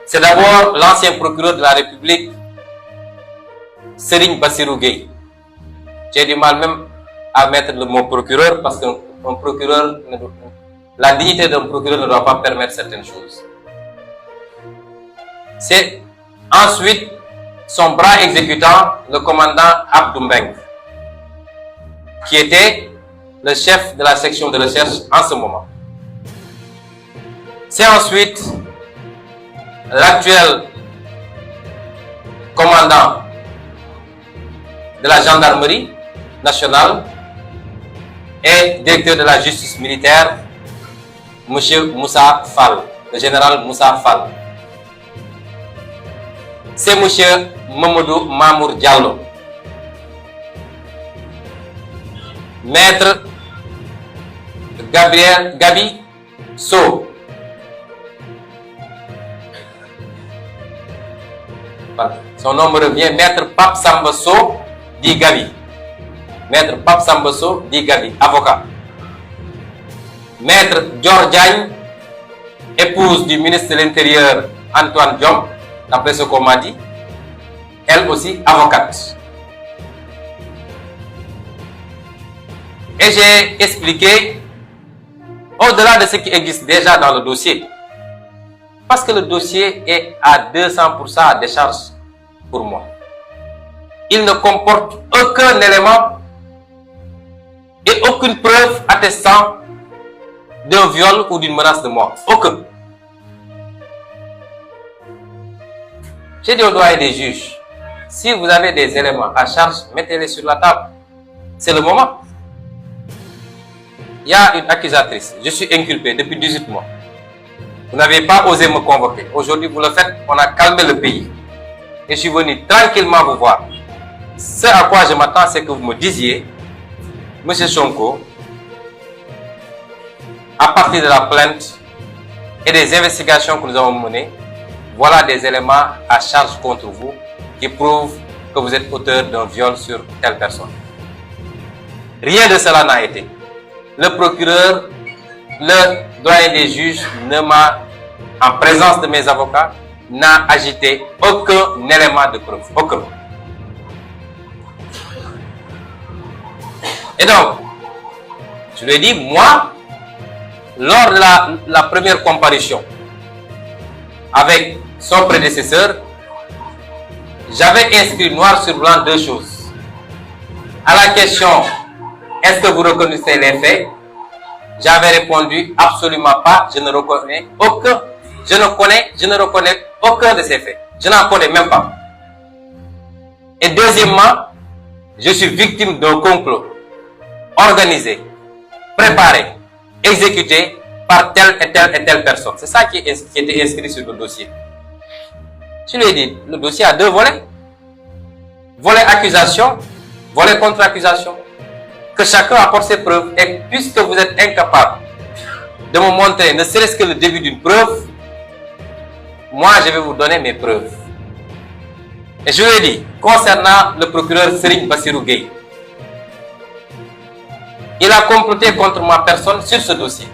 S2: c'est d'abord l'ancien procureur de la République, Serigne Bassirou Gueye. J'ai du mal même à mettre le mot procureur parce qu'un procureur, la dignité d'un procureur ne doit pas permettre certaines choses. C'est ensuite son bras exécutant, le commandant Abdou Mbengue, qui était le chef de la section de recherche en ce moment. C'est ensuite l'actuel commandant de la gendarmerie nationale et directeur de la justice militaire, M. Moussa Fall, le général Moussa Fall. C'est M. Mamadou Mamour Diallo, maître Gabi Sow, son nom me revient, maître Pape Samba Sow dit Gabi, maître Pape Samba Sow dit Gabi, avocat. Maître Dior Diagne, épouse du ministre de l'Intérieur Antoine Diome, d'après ce qu'on m'a dit, elle aussi avocate. Et j'ai expliqué, au-delà de ce qui existe déjà dans le dossier, parce que le dossier est à 200% à décharge pour moi. Il ne comporte aucun élément et aucune preuve attestant d'un viol ou d'une menace de mort. Aucun. J'ai dit au doyen des juges, si vous avez des éléments à charge, mettez-les sur la table. C'est le moment. Il y a une accusatrice. Je suis inculpé depuis 18 mois. Vous n'avez pas osé me convoquer. Aujourd'hui, vous le faites. On a calmé le pays. Et je suis venu tranquillement vous voir. Ce à quoi je m'attends, c'est que vous me disiez, Monsieur Sonko, à partir de la plainte et des investigations que nous avons menées, voilà des éléments à charge contre vous qui prouvent que vous êtes auteur d'un viol sur telle personne. Rien de cela n'a été. Le procureur, le doyen des juges ne m'a, en présence de mes avocats, n'a agité aucun élément de preuve. Aucun. Et donc, je lui ai dit, moi, lors de la première comparution avec son prédécesseur, j'avais inscrit noir sur blanc 2 choses. À la question, est-ce que vous reconnaissez les faits? J'avais répondu absolument pas, je ne reconnais aucun, je ne reconnais aucun de ces faits. Je n'en connais même pas. Et deuxièmement, je suis victime d'un complot organisé, préparé, exécuté par telle et telle et telle personne. C'est ça qui était inscrit sur le dossier. Je lui ai dit, le dossier a 2 volets. Volet accusation, volet contre-accusation. Que chacun apporte ses preuves. Et puisque vous êtes incapable de me montrer ne serait-ce que le début d'une preuve, moi je vais vous donner mes preuves. Et je lui ai dit, concernant le procureur Serigne Bassirou Gueye, il a comploté contre ma personne sur ce dossier.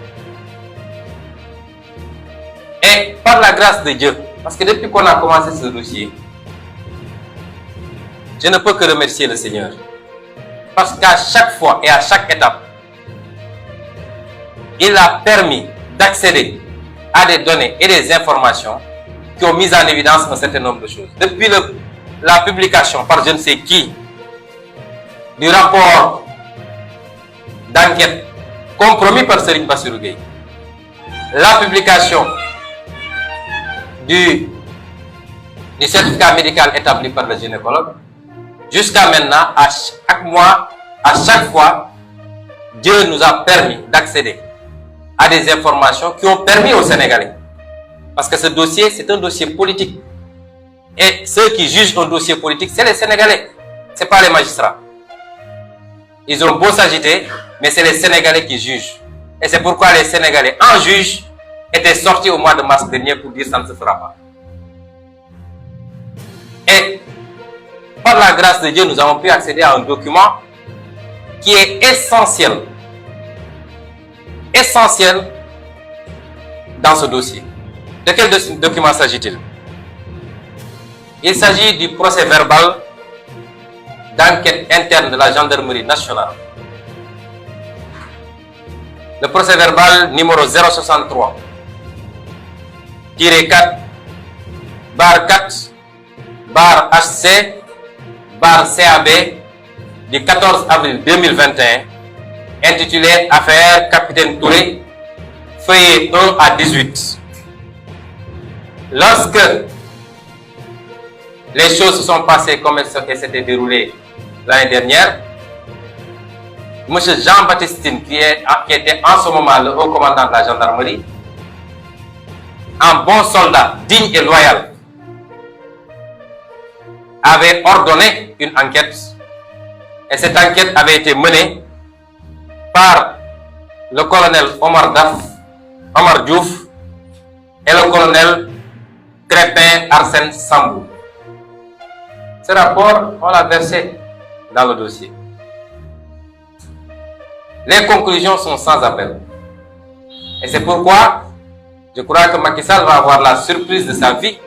S2: Et par la grâce de Dieu, parce que depuis qu'on a commencé ce dossier, je ne peux que remercier le Seigneur. Parce qu'à chaque fois et à chaque étape, il a permis d'accéder à des données et des informations qui ont mis en évidence un certain nombre de choses. Depuis la publication par je ne sais qui du rapport d'enquête compromis par Serigne Bassirou Gueye, la publication du certificat médical établi par le gynécologue, jusqu'à maintenant, à chaque mois, à chaque fois, Dieu nous a permis d'accéder à des informations qui ont permis aux Sénégalais. Parce que ce dossier, c'est un dossier politique. Et ceux qui jugent un dossier politique, c'est les Sénégalais. Ce n'est pas les magistrats. Ils ont beau s'agiter, mais c'est les Sénégalais qui jugent. Et c'est pourquoi les Sénégalais, en juge, étaient sortis au mois de mars dernier pour dire ça ne se fera pas. Et par la grâce de Dieu, nous avons pu accéder à un document qui est essentiel. Essentiel dans ce dossier. De quel document s'agit-il? Il s'agit du procès verbal d'enquête interne de la gendarmerie nationale. Le procès verbal numéro 063 4 bar 4 bar HC bar CAB du 14 avril 2021 intitulé Affaire Capitaine Touré, feuillet 1 à 18. Lorsque les choses se sont passées comme elles s'étaient déroulées l'année dernière, M. Jean-Baptiste Tine, qui était en ce moment le haut commandant de la gendarmerie, un bon soldat digne et loyal, avait ordonné une enquête, et cette enquête avait été menée par le colonel Omar Diouf et le colonel Crépin Arsène Sambou. Ce rapport, on l'a versé dans le dossier. Les conclusions sont sans appel. Et c'est pourquoi je crois que Macky Sall va avoir la surprise de sa vie,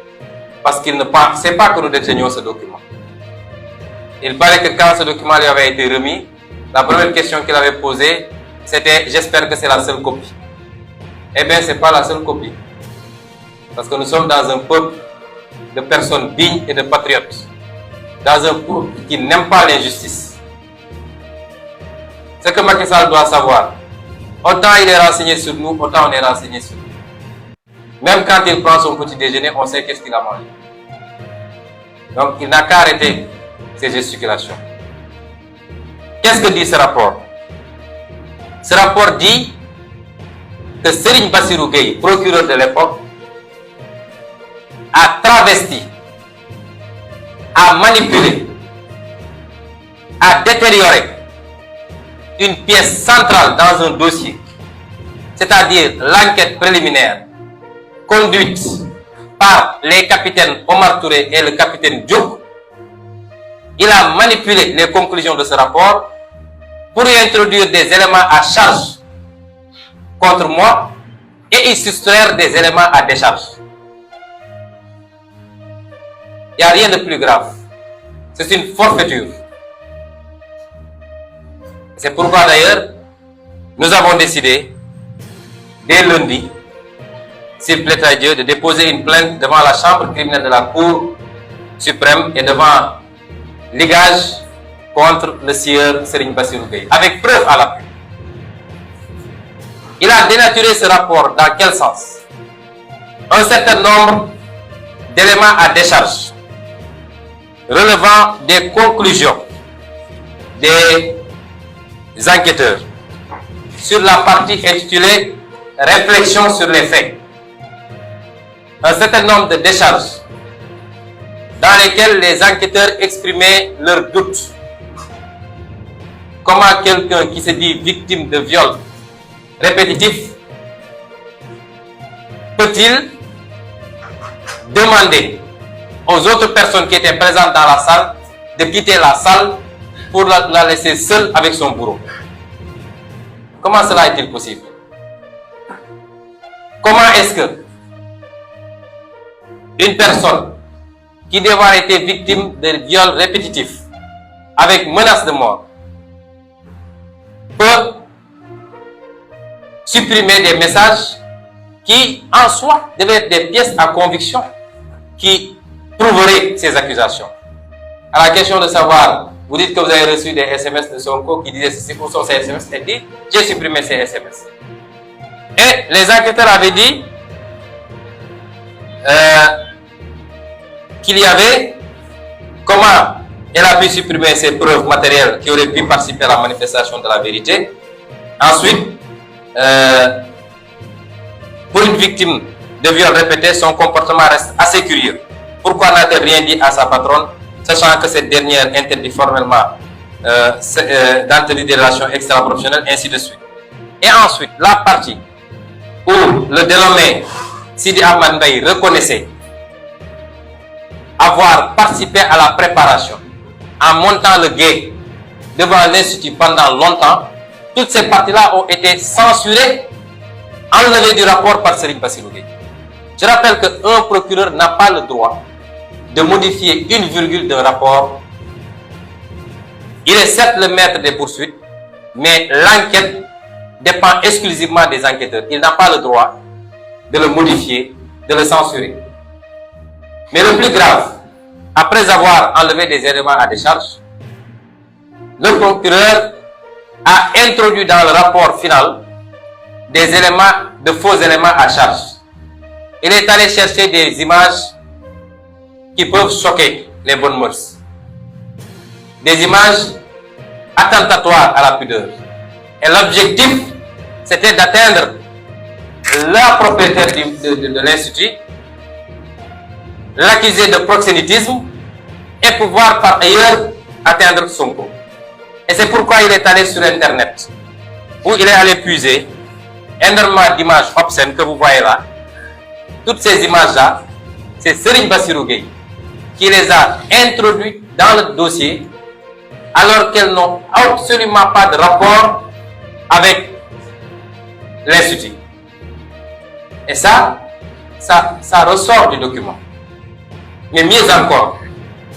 S2: parce qu'il ne sait pas que nous détenions ce document. Il paraît que quand ce document lui avait été remis, la première question qu'il avait posée, c'était « J'espère que c'est la seule copie ». Eh bien, ce n'est pas la seule copie. Parce que nous sommes dans un peuple de personnes dignes et de patriotes. Dans un peuple qui n'aime pas l'injustice. Ce que Macky Sall doit savoir, autant il est renseigné sur nous, autant on est renseigné sur lui. Même quand il prend son petit déjeuner, on sait qu'est-ce qu'il a mangé. Donc il n'a qu'à arrêter ses gesticulations. Qu'est-ce que dit ce rapport? Ce rapport dit que Serigne Bassirou Gueye, procureur de l'époque, a travesti, a manipulé, a détérioré une pièce centrale dans un dossier, c'est-à-dire l'enquête préliminaire conduite par les capitaines Omar Touré et le capitaine Diop. Il a manipulé les conclusions de ce rapport pour y introduire des éléments à charge contre moi et y soustraire des éléments à décharge. Il n'y a rien de plus grave. C'est une forfaiture. C'est pourquoi d'ailleurs, nous avons décidé, dès lundi, s'il plaît à Dieu, de déposer une plainte devant la chambre criminelle de la Cour suprême et devant l'IGAJ contre le sieur Serigne Bassirou Gueye, avec preuve à l'appui. Il a dénaturé ce rapport dans quel sens? Un certain nombre d'éléments à décharge relevant des conclusions des enquêteurs sur la partie intitulée Réflexion sur les faits. Un certain nombre de décharges dans lesquels les enquêteurs exprimaient leurs doutes. Comment quelqu'un qui se dit victime de viol répétitif peut-il demander aux autres personnes qui étaient présentes dans la salle de quitter la salle pour la laisser seule avec son bourreau? Comment cela est-il possible? Comment est-ce que une personne qui doit avoir été victime de viols répétitifs avec menace de mort peut supprimer des messages qui, en soi, devaient être des pièces à conviction qui prouveraient ces accusations? À la question de savoir, vous dites que vous avez reçu des SMS de Sonko qui disaient ceci, où sont ces SMS, et dit, j'ai supprimé ces SMS. Et les enquêteurs avaient dit qu'il y avait comment elle a pu supprimer ces preuves matérielles qui auraient pu participer à la manifestation de la vérité. Ensuite, pour une victime de viol répété, son comportement reste assez curieux. Pourquoi n'a-t-elle rien dit à sa patronne, sachant que cette dernière interdit formellement d'entretenir des relations extra-professionnelles, ainsi de suite. Et ensuite, la partie où le dénommé Sidi Ahmad Mbaye reconnaissait avoir participé à la préparation en montant le guet devant l'Institut pendant longtemps, toutes ces parties-là ont été censurées, enlevées du rapport par Serigne Bassirou Gueye. Je rappelle qu'un procureur n'a pas le droit de modifier une virgule d'un rapport. Il est certes le maître des poursuites, mais l'enquête dépend exclusivement des enquêteurs. Il n'a pas le droit de le modifier, de le censurer. Mais le plus grave, après avoir enlevé des éléments à décharge, le procureur a introduit dans le rapport final des éléments, de faux éléments à charge. Il est allé chercher des images qui peuvent choquer les bonnes mœurs. Des images attentatoires à la pudeur. Et l'objectif, c'était d'atteindre la propriétaire de l'Institut, l'accuser de proxénétisme et pouvoir par ailleurs atteindre Sonko. Et c'est pourquoi il est allé sur Internet, où il est allé puiser énormément d'images obscènes que vous voyez là. Toutes ces images-là, c'est Serigne Bassirou Gueye qui les a introduites dans le dossier alors qu'elles n'ont absolument pas de rapport avec l'Institut. Et ça ressort du document. Mais mieux encore,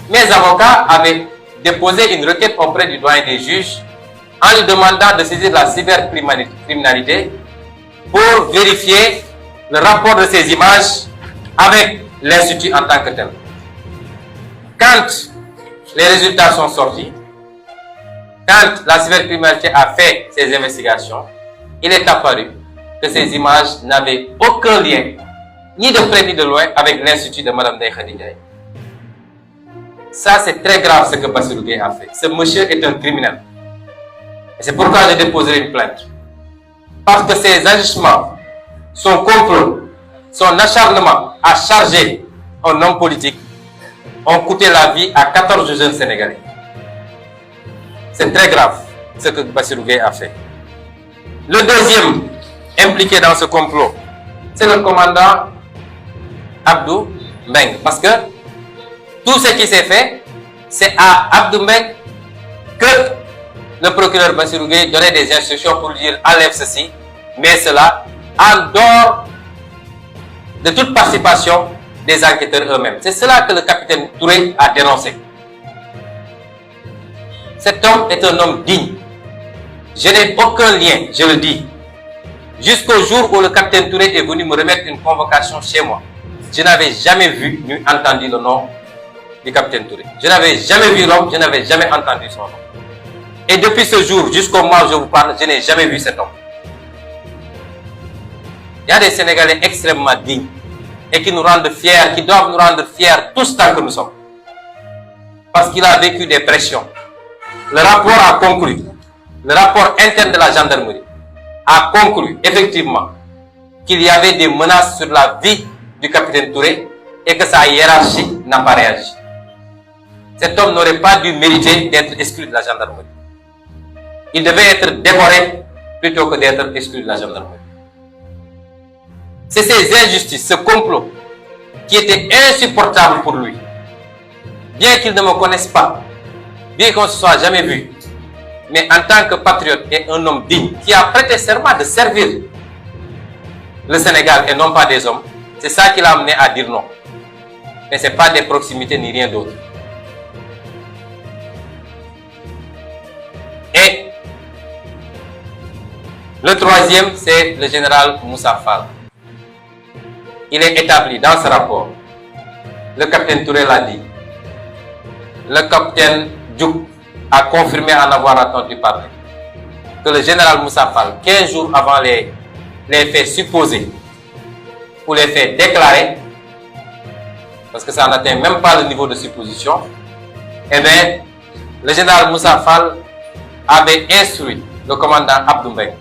S2: mes avocats avaient déposé une requête auprès du doyen des juges en lui demandant de saisir la cybercriminalité pour vérifier le rapport de ces images avec l'Institut en tant que tel. Quand les résultats sont sortis, quand la cybercriminalité a fait ses investigations, il est apparu que ces images n'avaient aucun lien, ni de près ni de loin, avec l'Institut de Mme Ndeye Khady Ndiaye. Ça, c'est très grave ce que Bassirou Gueye a fait. Ce monsieur est un criminel. Et c'est pourquoi j'ai déposé une plainte. Parce que ses agissements, son complot, son acharnement à charger un homme politique ont coûté la vie à 14 jeunes Sénégalais. C'est très grave ce que Bassirou Gueye a fait. Le deuxième impliqué dans ce complot, c'est le commandant Abdou Mbengue. Parce que tout ce qui s'est fait, c'est à Abdou Mbengue que le procureur Bassirou Gueye donnait des instructions pour lui dire enlève ceci, mais cela en dehors de toute participation des enquêteurs eux-mêmes. C'est cela que le capitaine Touré a dénoncé. Cet homme est un homme digne. Je n'ai aucun lien, je le dis. Jusqu'au jour où le capitaine Touré est venu me remettre une convocation chez moi, je n'avais jamais vu ni entendu le nom du capitaine Touré. Je n'avais jamais vu l'homme, je n'avais jamais entendu son nom. Et depuis ce jour, jusqu'au moment où je vous parle, je n'ai jamais vu cet homme. Il y a des Sénégalais extrêmement dignes et qui nous rendent fiers, qui doivent nous rendre fiers tous tant que nous sommes. Parce qu'il a vécu des pressions. Le rapport a conclu, le rapport interne de la gendarmerie a conclu effectivement qu'il y avait des menaces sur la vie du capitaine Touré et que sa hiérarchie n'a pas réagi. cet homme n'aurait pas dû mériter d'être exclu de la gendarmerie. Il devait être décoré plutôt que d'être exclu de la gendarmerie. C'est ces injustices, ce complot, qui était insupportable pour lui. Bien qu'il ne me connaisse pas, bien qu'on ne se soit jamais vu, mais en tant que patriote et un homme digne, qui a prêté serment de servir le Sénégal et non pas des hommes, c'est ça qui l'a amené à dire non. Mais ce n'est pas des proximités ni rien d'autre. Et le troisième, c'est le général Moussa Fall. Il est établi dans ce rapport, le capitaine Touré l'a dit, le capitaine Diouk a confirmé en avoir entendu parler, que le général Moussa Fall, 15 jours avant les faits supposés ou les faits déclarés, parce que ça n'atteint même pas le niveau de supposition, eh bien, le général Moussa Fall avait instruit le commandant Abdou Mbengue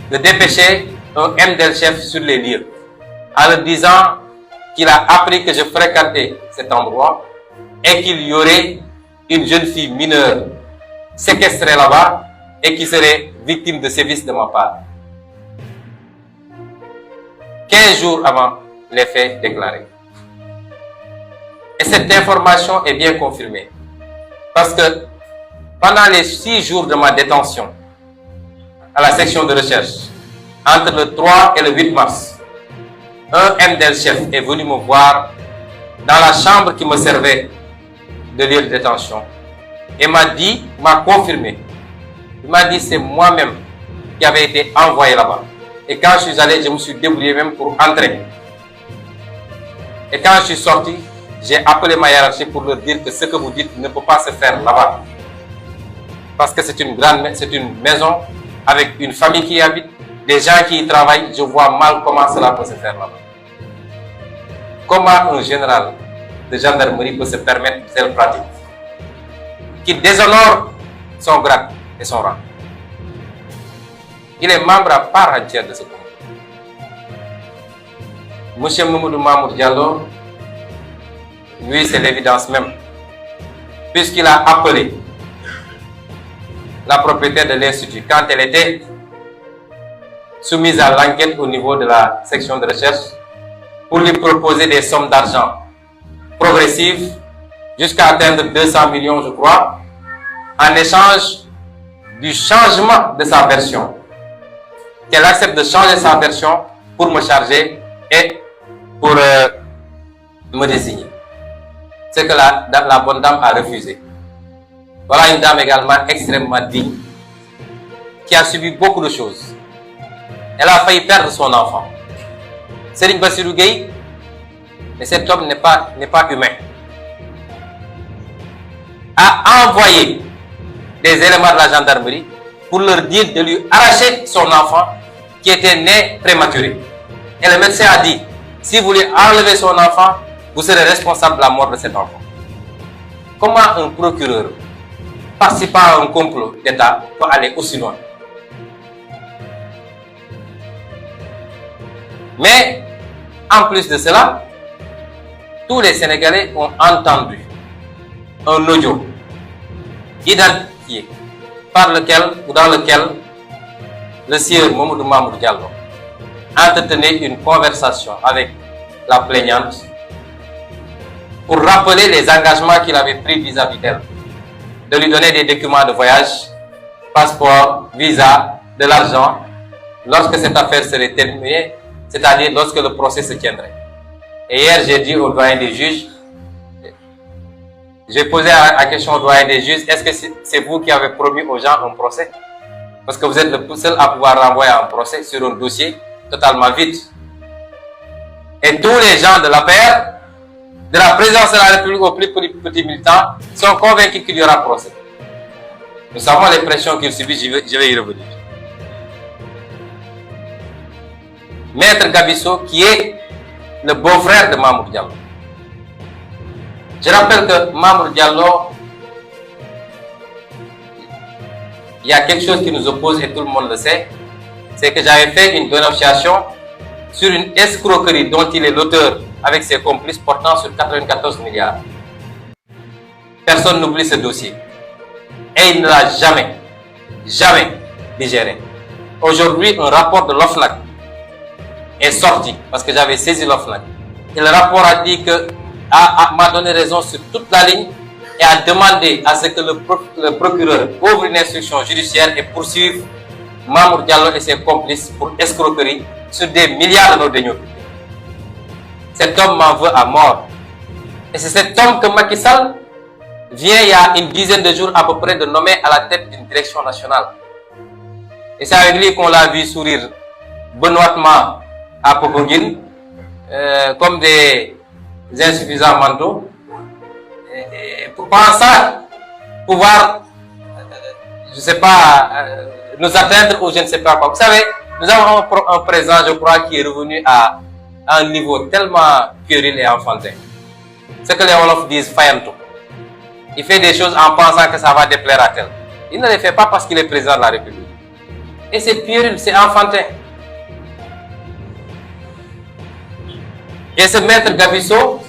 S2: de dépêcher un MDL-chef sur les lieux, en lui disant qu'il a appris que je fréquentais cet endroit et qu'il y aurait une jeune fille mineure séquestrée là-bas et qui serait victime de sévices de ma part. 15 jours avant les faits déclarés. Et cette information est bien confirmée. Parce que pendant les 6 jours de ma détention à la section de recherche, entre le 3 et le 8 mars, un MDL-chef est venu me voir dans la chambre qui me servait de lieu de détention et m'a confirmé. Il m'a dit c'est moi-même qui avait été envoyé là-bas. Et quand je suis allé, je me suis débrouillé même pour entrer. Et quand je suis sorti, j'ai appelé ma hiérarchie pour leur dire que ce que vous dites ne peut pas se faire là-bas. Parce que c'est une maison avec une famille qui y habite, des gens qui y travaillent. Je vois mal comment cela peut se faire là-bas. Comment un général de gendarmerie peut se permettre de telles pratiques qui déshonore son grade et son rang? Il est membre à part entière de ce groupe. Monsieur Mamadou Mamour Diallo, lui, c'est l'évidence même, puisqu'il a appelé la propriétaire de l'Institut quand elle était soumise à l'enquête au niveau de la section de recherche pour lui proposer des sommes d'argent progressives jusqu'à atteindre 200 millions, je crois, en échange du changement de sa version. Qu'elle accepte de changer sa version pour me charger et pour me désigner. C'est que la bonne dame a refusé. Voilà une dame également extrêmement digne, qui a subi beaucoup de choses. Elle a failli perdre son enfant. Serigne Bassirou Gueye, mais cet homme n'est pas humain, a envoyé des éléments de la gendarmerie pour leur dire de lui arracher son enfant qui était né prématuré. Et le médecin a dit, si vous voulez enlever son enfant, vous serez responsable de la mort de cet enfant. Comment un procureur participant à un complot d'État peut aller aussi loin? Mais, en plus de cela, tous les Sénégalais ont entendu un audio identifié par lequel ou dans lequel le sieur Mamadou Mamour Diallo entretenait une conversation avec la plaignante pour rappeler les engagements qu'il avait pris vis-à-vis d'elle, de lui donner des documents de voyage, passeport, visa, de l'argent, lorsque cette affaire serait terminée, c'est-à-dire lorsque le procès se tiendrait. Et hier, j'ai dit au doyen des juges, j'ai posé la question au doyen des juges, est-ce que c'est vous qui avez promis aux gens un procès? Parce que vous êtes le seul à pouvoir renvoyer un procès sur un dossier totalement vide. Et tous les gens de l'APR, de la présidence de la République aux plus petits militants, sont convaincus qu'il y aura procès. Nous savons les pressions qu'il subit, je vais y revenir. Maître Gabisso, qui est le beau-frère de Mamour Diallo. Je rappelle que Mamour Diallo, il y a quelque chose qui nous oppose et tout le monde le sait, c'est que j'avais fait une dénonciation sur une escroquerie dont il est l'auteur avec ses complices portant sur 94 milliards. Personne n'oublie ce dossier. Et il ne l'a jamais digéré. Aujourd'hui, un rapport de l'OFNAC est sorti, parce que j'avais saisi l'OFNAC. Et le rapport a dit que m'a donné raison sur toute la ligne et a demandé à ce que le procureur ouvre une instruction judiciaire et poursuive Mamour Diallo et ses complices pour escroquerie sur des milliards de nos deniers publics. Cet homme m'en veut à mort. Et c'est cet homme que Macky Sall vient il y a une dizaine de jours à peu près de nommer à la tête d'une direction nationale. Et c'est avec lui qu'on l'a vu sourire benoîtement à Popenguine, comme des insuffisants mentaux, pour pensant pouvoir, je ne sais pas, nous atteindre ou je ne sais pas quoi. Vous savez, nous avons un président, je crois, qui est revenu à un niveau tellement puéril et enfantin. Ce que les Wolofs disent, fayanto. Il fait des choses en pensant que ça va déplaire à tel. Il ne les fait pas parce qu'il est président de la République. Et c'est puéril, c'est enfantin. Et ce maître Gabisso,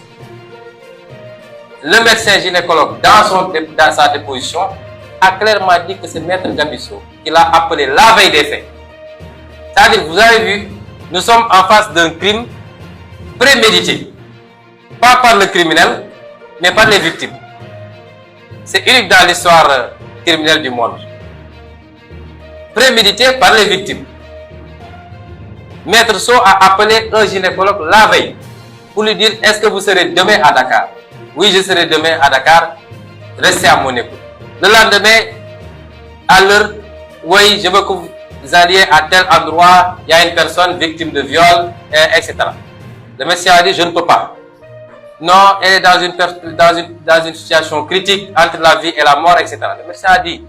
S2: le médecin gynécologue, dans sa déposition, a clairement dit que c'est maître Gabisso qu'il a appelé la veille des faits. C'est-à-dire, vous avez vu, nous sommes en face d'un crime prémédité. Pas par le criminel, mais par les victimes. C'est unique dans l'histoire criminelle du monde. Prémédité par les victimes. Maître So a appelé un gynécologue la veille pour lui dire: est-ce que vous serez demain à Dakar? Oui, je serai demain à Dakar. Restez à mon écoute. Le lendemain, à l'heure, oui, je veux que vous alliez à tel endroit, il y a une personne victime de viol, etc. Le médecin a dit: je ne peux pas. Non, elle est dans une situation critique entre la vie et la mort, etc. Le médecin a dit: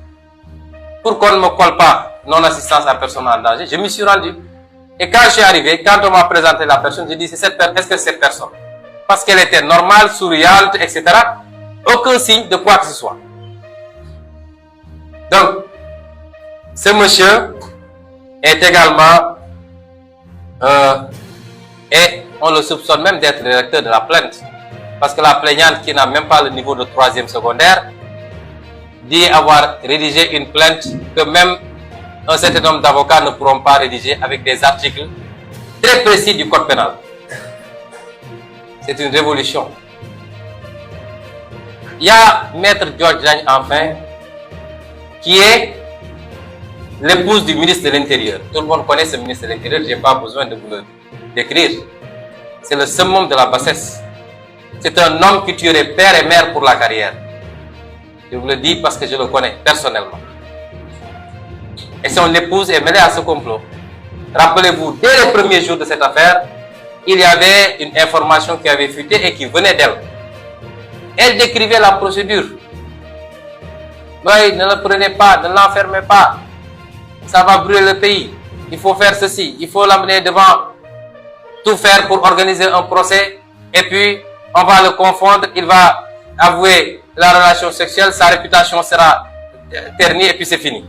S2: pour qu'on ne me colle pas non-assistance à personne en danger, je m'y suis rendu. Et quand je suis arrivé, quand on m'a présenté la personne, j'ai dit: est-ce que c'est cette personne? Parce qu'elle était normale, souriante, etc. Aucun signe de quoi que ce soit. Donc, ce monsieur est également, et on le soupçonne même d'être le rédacteur de la plainte. Parce que la plaignante, qui n'a même pas le niveau de 3e secondaire, dit avoir rédigé une plainte que même un certain nombre d'avocats ne pourront pas rédiger, avec des articles très précis du code pénal. C'est une révolution. Il y a Maître Georges Diagne, enfin, qui est l'épouse du ministre de l'Intérieur. Tout le monde connaît ce ministre de l'Intérieur, je n'ai pas besoin de vous le décrire. C'est le summum de la bassesse. C'est un homme qui tuerait père et mère pour la carrière. Je vous le dis parce que je le connais personnellement. Et son épouse est mêlée à ce complot. Rappelez-vous, dès les premiers jours de cette affaire, il y avait une information qui avait fuité et qui venait d'elle. Elle décrivait la procédure. Oui, ne le prenez pas, ne l'enfermez pas. Ça va brûler le pays. Il faut faire ceci, il faut l'amener devant. Tout faire pour organiser un procès. Et puis, on va le confondre. Il va avouer la relation sexuelle. Sa réputation sera ternie et puis c'est fini.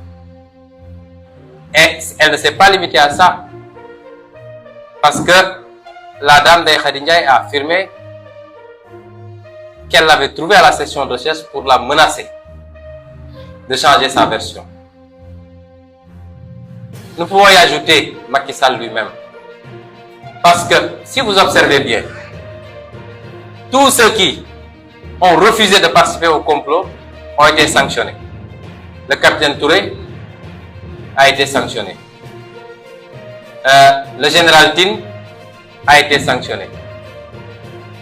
S2: Et elle ne s'est pas limitée à ça. Parce que la dame de Khady Ndiaye a affirmé qu'elle l'avait trouvé à la section de recherche pour la menacer de changer sa version. Nous pouvons y ajouter Macky Sall lui-même. Parce que si vous observez bien, tous ceux qui ont refusé de participer au complot ont été sanctionnés. Le capitaine Touré a été sanctionné. Le général Tin a été sanctionné.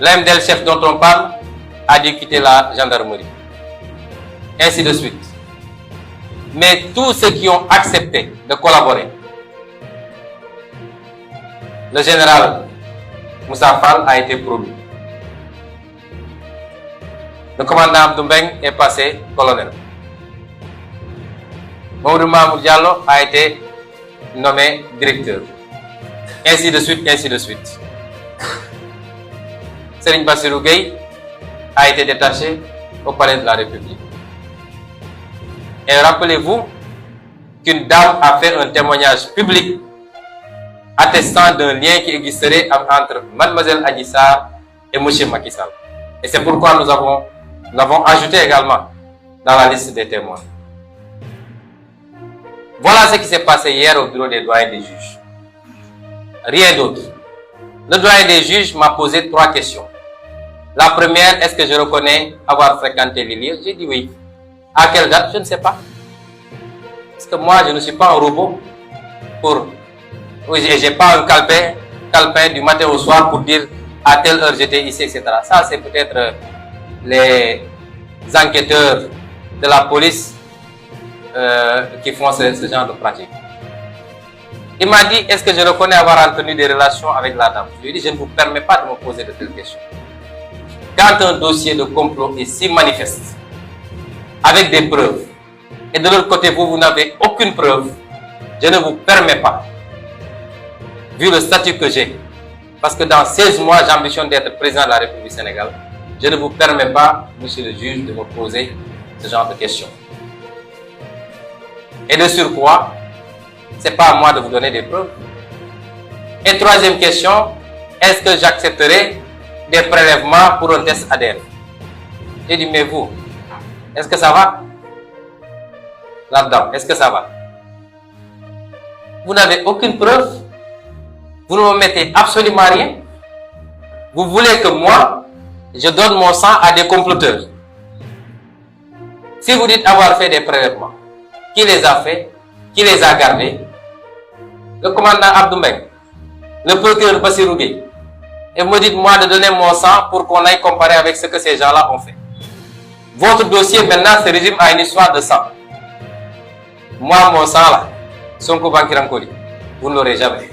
S2: L'MDL chef dont on parle a dû quitter la gendarmerie. Ainsi de suite. Mais tous ceux qui ont accepté de collaborer, le général Moussa Fall a été promu. Le commandant Abdoumbeng est passé colonel. Mamoudou Mamour Diallo a été nommé directeur. Ainsi de suite, ainsi de suite. Serigne Bassirou Gueye a été détaché au palais de la République. Et rappelez-vous qu'une dame a fait un témoignage public attestant d'un lien qui existerait entre Mademoiselle Adji Sarr et M. Macky Sall. Et c'est pourquoi nous avons Nous l'avons ajouté également dans la liste des témoins. Voilà ce qui s'est passé hier au bureau des doyens des juges. Rien d'autre. Le doyen des juges m'a posé 3 questions. La première, est-ce que je reconnais avoir fréquenté les lieux? J'ai dit oui. À quelle date? Je ne sais pas. Parce que moi, je ne suis pas un robot oui, j'ai pas un calepin du matin au soir pour dire à telle heure j'étais ici, etc. Ça, c'est peut-être les enquêteurs de la police qui font ce genre de pratique. Il m'a dit, est-ce que je reconnais avoir entretenu des relations avec la dame? Je lui ai dit, je ne vous permets pas de me poser de telles questions. Quand un dossier de complot est si manifeste, avec des preuves, et de l'autre côté, vous n'avez aucune preuve, je ne vous permets pas, vu le statut que j'ai, parce que dans 16 mois, j'ambitionne d'être président de la République du Sénégal, je ne vous permets pas, monsieur le juge, de me poser ce genre de questions. Et de surcroît, ce n'est pas à moi de vous donner des preuves. Et troisième question, est-ce que j'accepterai des prélèvements pour un test ADN? J'ai dit, mais vous, est-ce que ça va? Là-dedans, est-ce que ça va? Vous n'avez aucune preuve. Vous ne me mettez absolument rien. Vous voulez que moi, je donne mon sang à des comploteurs. Si vous dites avoir fait des prélèvements, qui les a fait? Qui les a gardés? Le commandant Abdoumeng, le procureur Bassirou Gueye. Et vous me dites moi de donner mon sang pour qu'on aille comparer avec ce que ces gens-là ont fait. Votre dossier maintenant se résume à une histoire de sang. Moi, mon sang là, Sonko Bankirankoli, vous ne l'aurez jamais.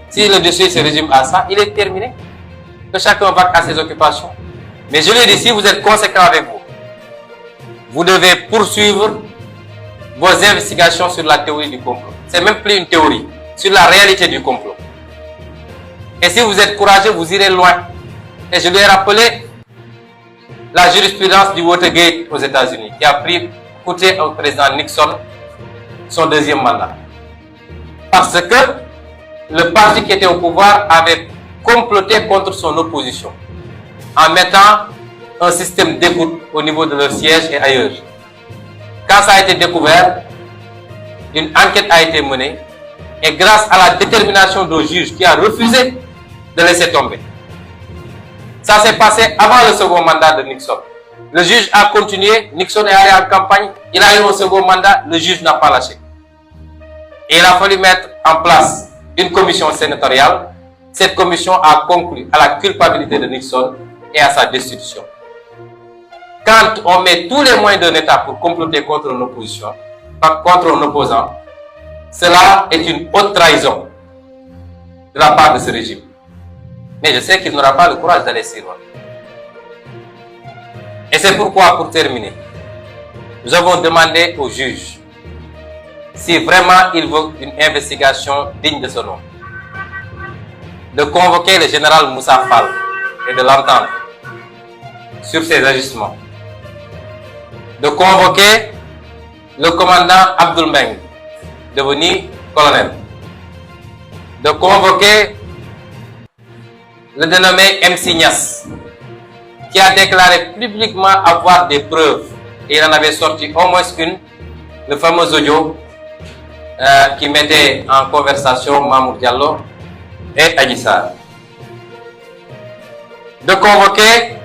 S2: Si le dossier se résume à ça, il est terminé. Que chacun va à ses occupations. Mais je lui ai dit, si vous êtes conséquent avec vous, vous devez poursuivre vos investigations sur la théorie du complot. C'est même plus une théorie, sur la réalité du complot. Et si vous êtes courageux, vous irez loin. Et je lui ai rappelé la jurisprudence du Watergate aux États-Unis, qui a coûté au président Nixon son 2e mandat. Parce que le parti qui était au pouvoir avait comploté contre son opposition, en mettant un système d'écoute au niveau de leur siège et ailleurs. Quand ça a été découvert, une enquête a été menée et grâce à la détermination du juge qui a refusé de laisser tomber. Ça s'est passé avant le second mandat de Nixon. Le juge a continué, Nixon est allé en campagne, il a eu un second mandat, le juge n'a pas lâché. Et il a fallu mettre en place une commission sénatoriale. Cette commission a conclu à la culpabilité de Nixon et à sa destitution. Quand on met tous les moyens d'un État pour comploter contre une opposition, contre un opposant, cela est une haute trahison de la part de ce régime. Mais je sais qu'il n'aura pas le courage d'aller si loin. Et c'est pourquoi, pour terminer, nous avons demandé au juge si vraiment il veut une investigation digne de ce nom, de convoquer le général Moussa Fall et de l'entendre sur ses agissements, de convoquer le commandant Abdoumeng, devenu colonel, de convoquer le dénommé MC Niass, qui a déclaré publiquement avoir des preuves, et il en avait sorti au moins une, le fameux audio qui mettait en conversation Mamour Diallo et Adji Sarr. De convoquer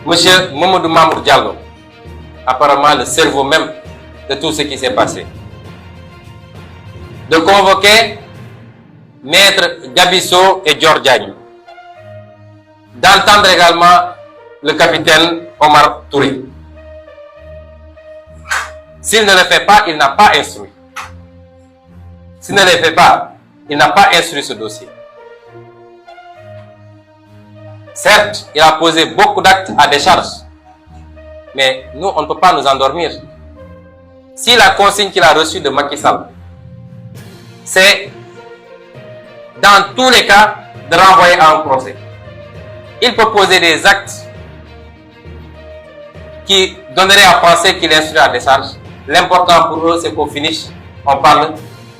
S2: M. Mamadou Mamour Diallo, apparemment le cerveau même de tout ce qui s'est passé. De convoquer Maître Gabisso et Dior Diagne. D'entendre également le capitaine Omar Touré. S'il ne le fait pas, il n'a pas instruit. S'il ne le fait pas, il n'a pas instruit ce dossier. Certes, il a posé beaucoup d'actes à décharge, mais nous, on ne peut pas nous endormir. Si la consigne qu'il a reçue de Macky Sall, c'est dans tous les cas de renvoyer à un procès, il peut poser des actes qui donneraient à penser qu'il instruit à décharge. L'important pour eux, c'est qu'au finish, on parle,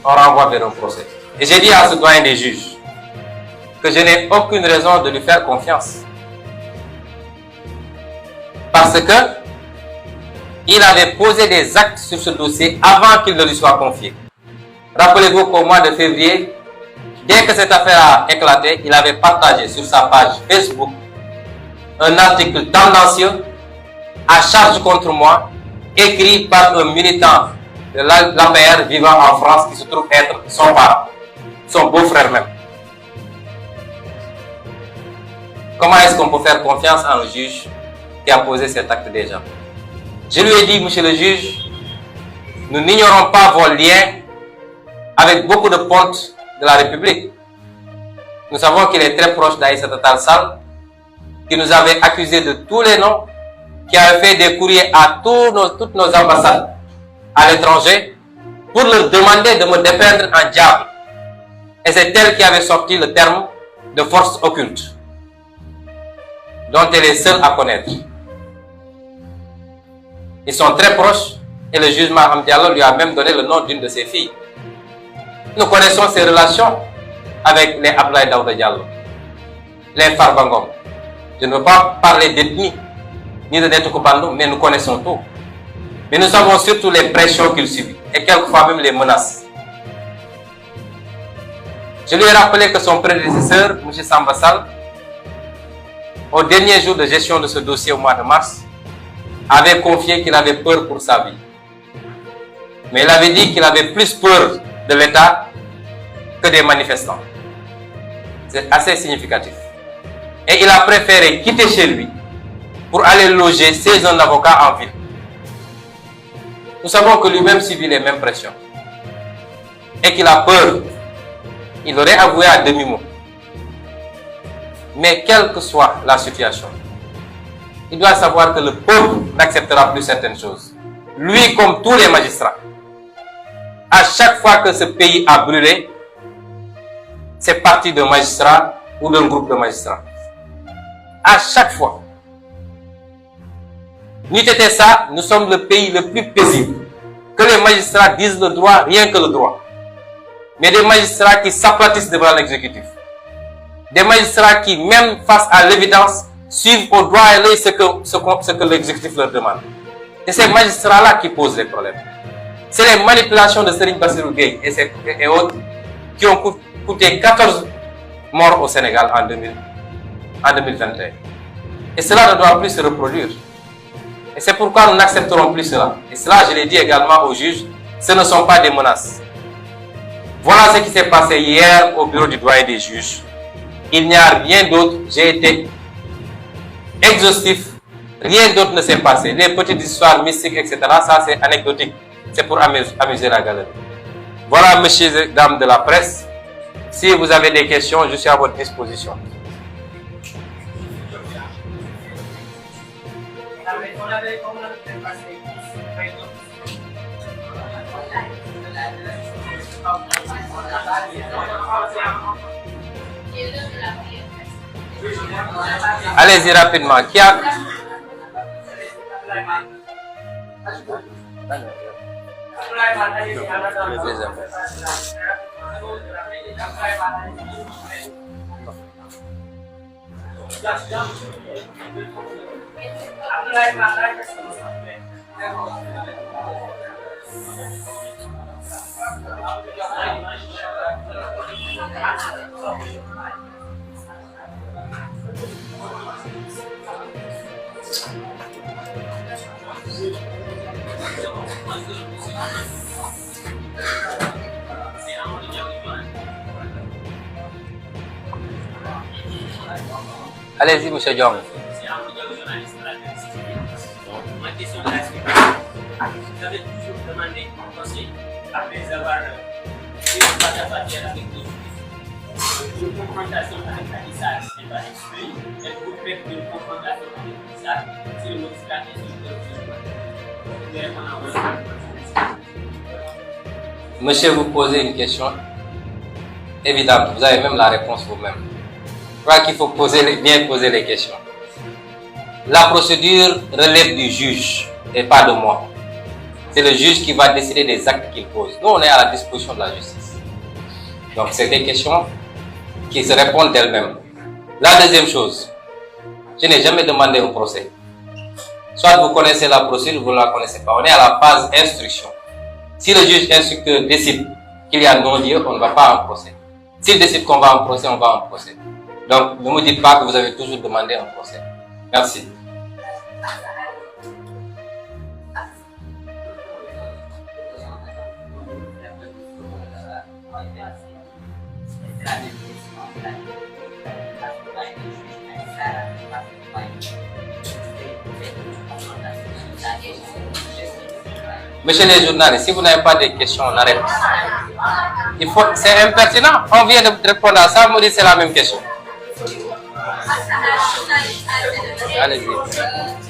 S2: on renvoie vers un procès. Et j'ai dit à ce doyen des juges que je n'ai aucune raison de lui faire confiance. Parce que il avait posé des actes sur ce dossier avant qu'il ne lui soit confié. Rappelez-vous qu'au mois de février, dès que cette affaire a éclaté, il avait partagé sur sa page Facebook un article tendancieux à charge contre moi, écrit par un militant de l'APR vivant en France qui se trouve être son parent, son beau-frère même. Comment est-ce qu'on peut faire confiance à un juge qui a posé cet acte déjà? Je lui ai dit, monsieur le juge, nous n'ignorons pas vos liens avec beaucoup de pontes de la République. Nous savons qu'il est très proche d'Aïssata Tall Sall, qui nous avait accusés de tous les noms, qui avait fait des courriers à toutes nos ambassades à l'étranger pour leur demander de me dépeindre en diable. Et c'est elle qui avait sorti le terme de force occulte, dont elle est seule à connaître. Ils sont très proches et le juge Maham Diallo lui a même donné le nom d'une de ses filles. Nous connaissons ses relations avec les Abdoulaye Daouda Diallo, les Farba Ngom. Je ne veux pas parler d'ethnie ni de Neto Kupando, mais nous connaissons tout. Mais nous savons surtout les pressions qu'il subit et quelquefois même les menaces. Je lui ai rappelé que son prédécesseur, M. Samba Sall, au dernier jour de gestion de ce dossier au mois de mars, avait confié qu'il avait peur pour sa vie. Mais il avait dit qu'il avait plus peur de l'État que des manifestants. C'est assez significatif. Et il a préféré quitter chez lui pour aller loger chez un avocat en ville. Nous savons que lui-même subit les mêmes pressions. Et qu'il a peur. Il aurait avoué à demi-mot. Mais quelle que soit la situation, il doit savoir que le peuple n'acceptera plus certaines choses. Lui comme tous les magistrats. À chaque fois que ce pays a brûlé, c'est parti d'un magistrat ou d'un groupe de magistrats. À chaque fois. N'eût été ça, nous sommes le pays le plus paisible. Que les magistrats disent le droit, rien que le droit. Mais des magistrats qui s'aplatissent devant l'exécutif. Des magistrats qui, même face à l'évidence, suivent au droit et l'œil ce que l'exécutif leur demande. Et ces magistrats-là qui posent les problèmes. C'est les manipulations de Serigne Bassirou Gueye et autres qui ont coûté 14 morts au Sénégal en 2021. Et cela ne doit plus se reproduire. Et c'est pourquoi nous n'accepterons plus cela. Et cela, je l'ai dit également aux juges, ce ne sont pas des menaces. Voilà ce qui s'est passé hier au bureau du doyen des juges. Il n'y a rien d'autre. J'ai été exhaustif. Rien d'autre ne s'est passé. Les petites histoires mystiques, etc., ça c'est anecdotique. C'est pour amuser la galerie. Voilà, messieurs et dames de la presse. Si vous avez des questions, je suis à votre disposition. Allez-y rapidement. Qui a... Allez-y, M. Diong.
S3: Ma question est la suivante. Vous avez toujours demandé au conseil, après avoir fait une face-à-face avec les juristes, une confrontation avec l'adissage n'est pas exclue, et vous faites une confrontation avec l'adissage si le magistrat est sur le jugement.
S2: Monsieur, vous posez une question évidente. Vous avez même la réponse vous-même. Je crois qu'il faut bien poser les questions. La procédure relève du juge et pas de moi. C'est le juge qui va décider des actes qu'il pose. Nous, on est à la disposition de la justice. Donc, c'est des questions qui se répondent d'elles-mêmes. La deuxième chose, je n'ai jamais demandé un procès. Soit vous connaissez la procédure, vous ne la connaissez pas. On est à la phase instruction. Si le juge instructeur décide qu'il y a non-lieu, on ne va pas en procès. S'il décide qu'on va en procès, on va en procès. Donc, ne me dites pas que vous avez toujours demandé un procès. Merci. Monsieur les journalistes, si vous n'avez pas de questions, on arrête. C'est impertinent. On vient de répondre à ça, on me dit c'est la même question. Allez-y.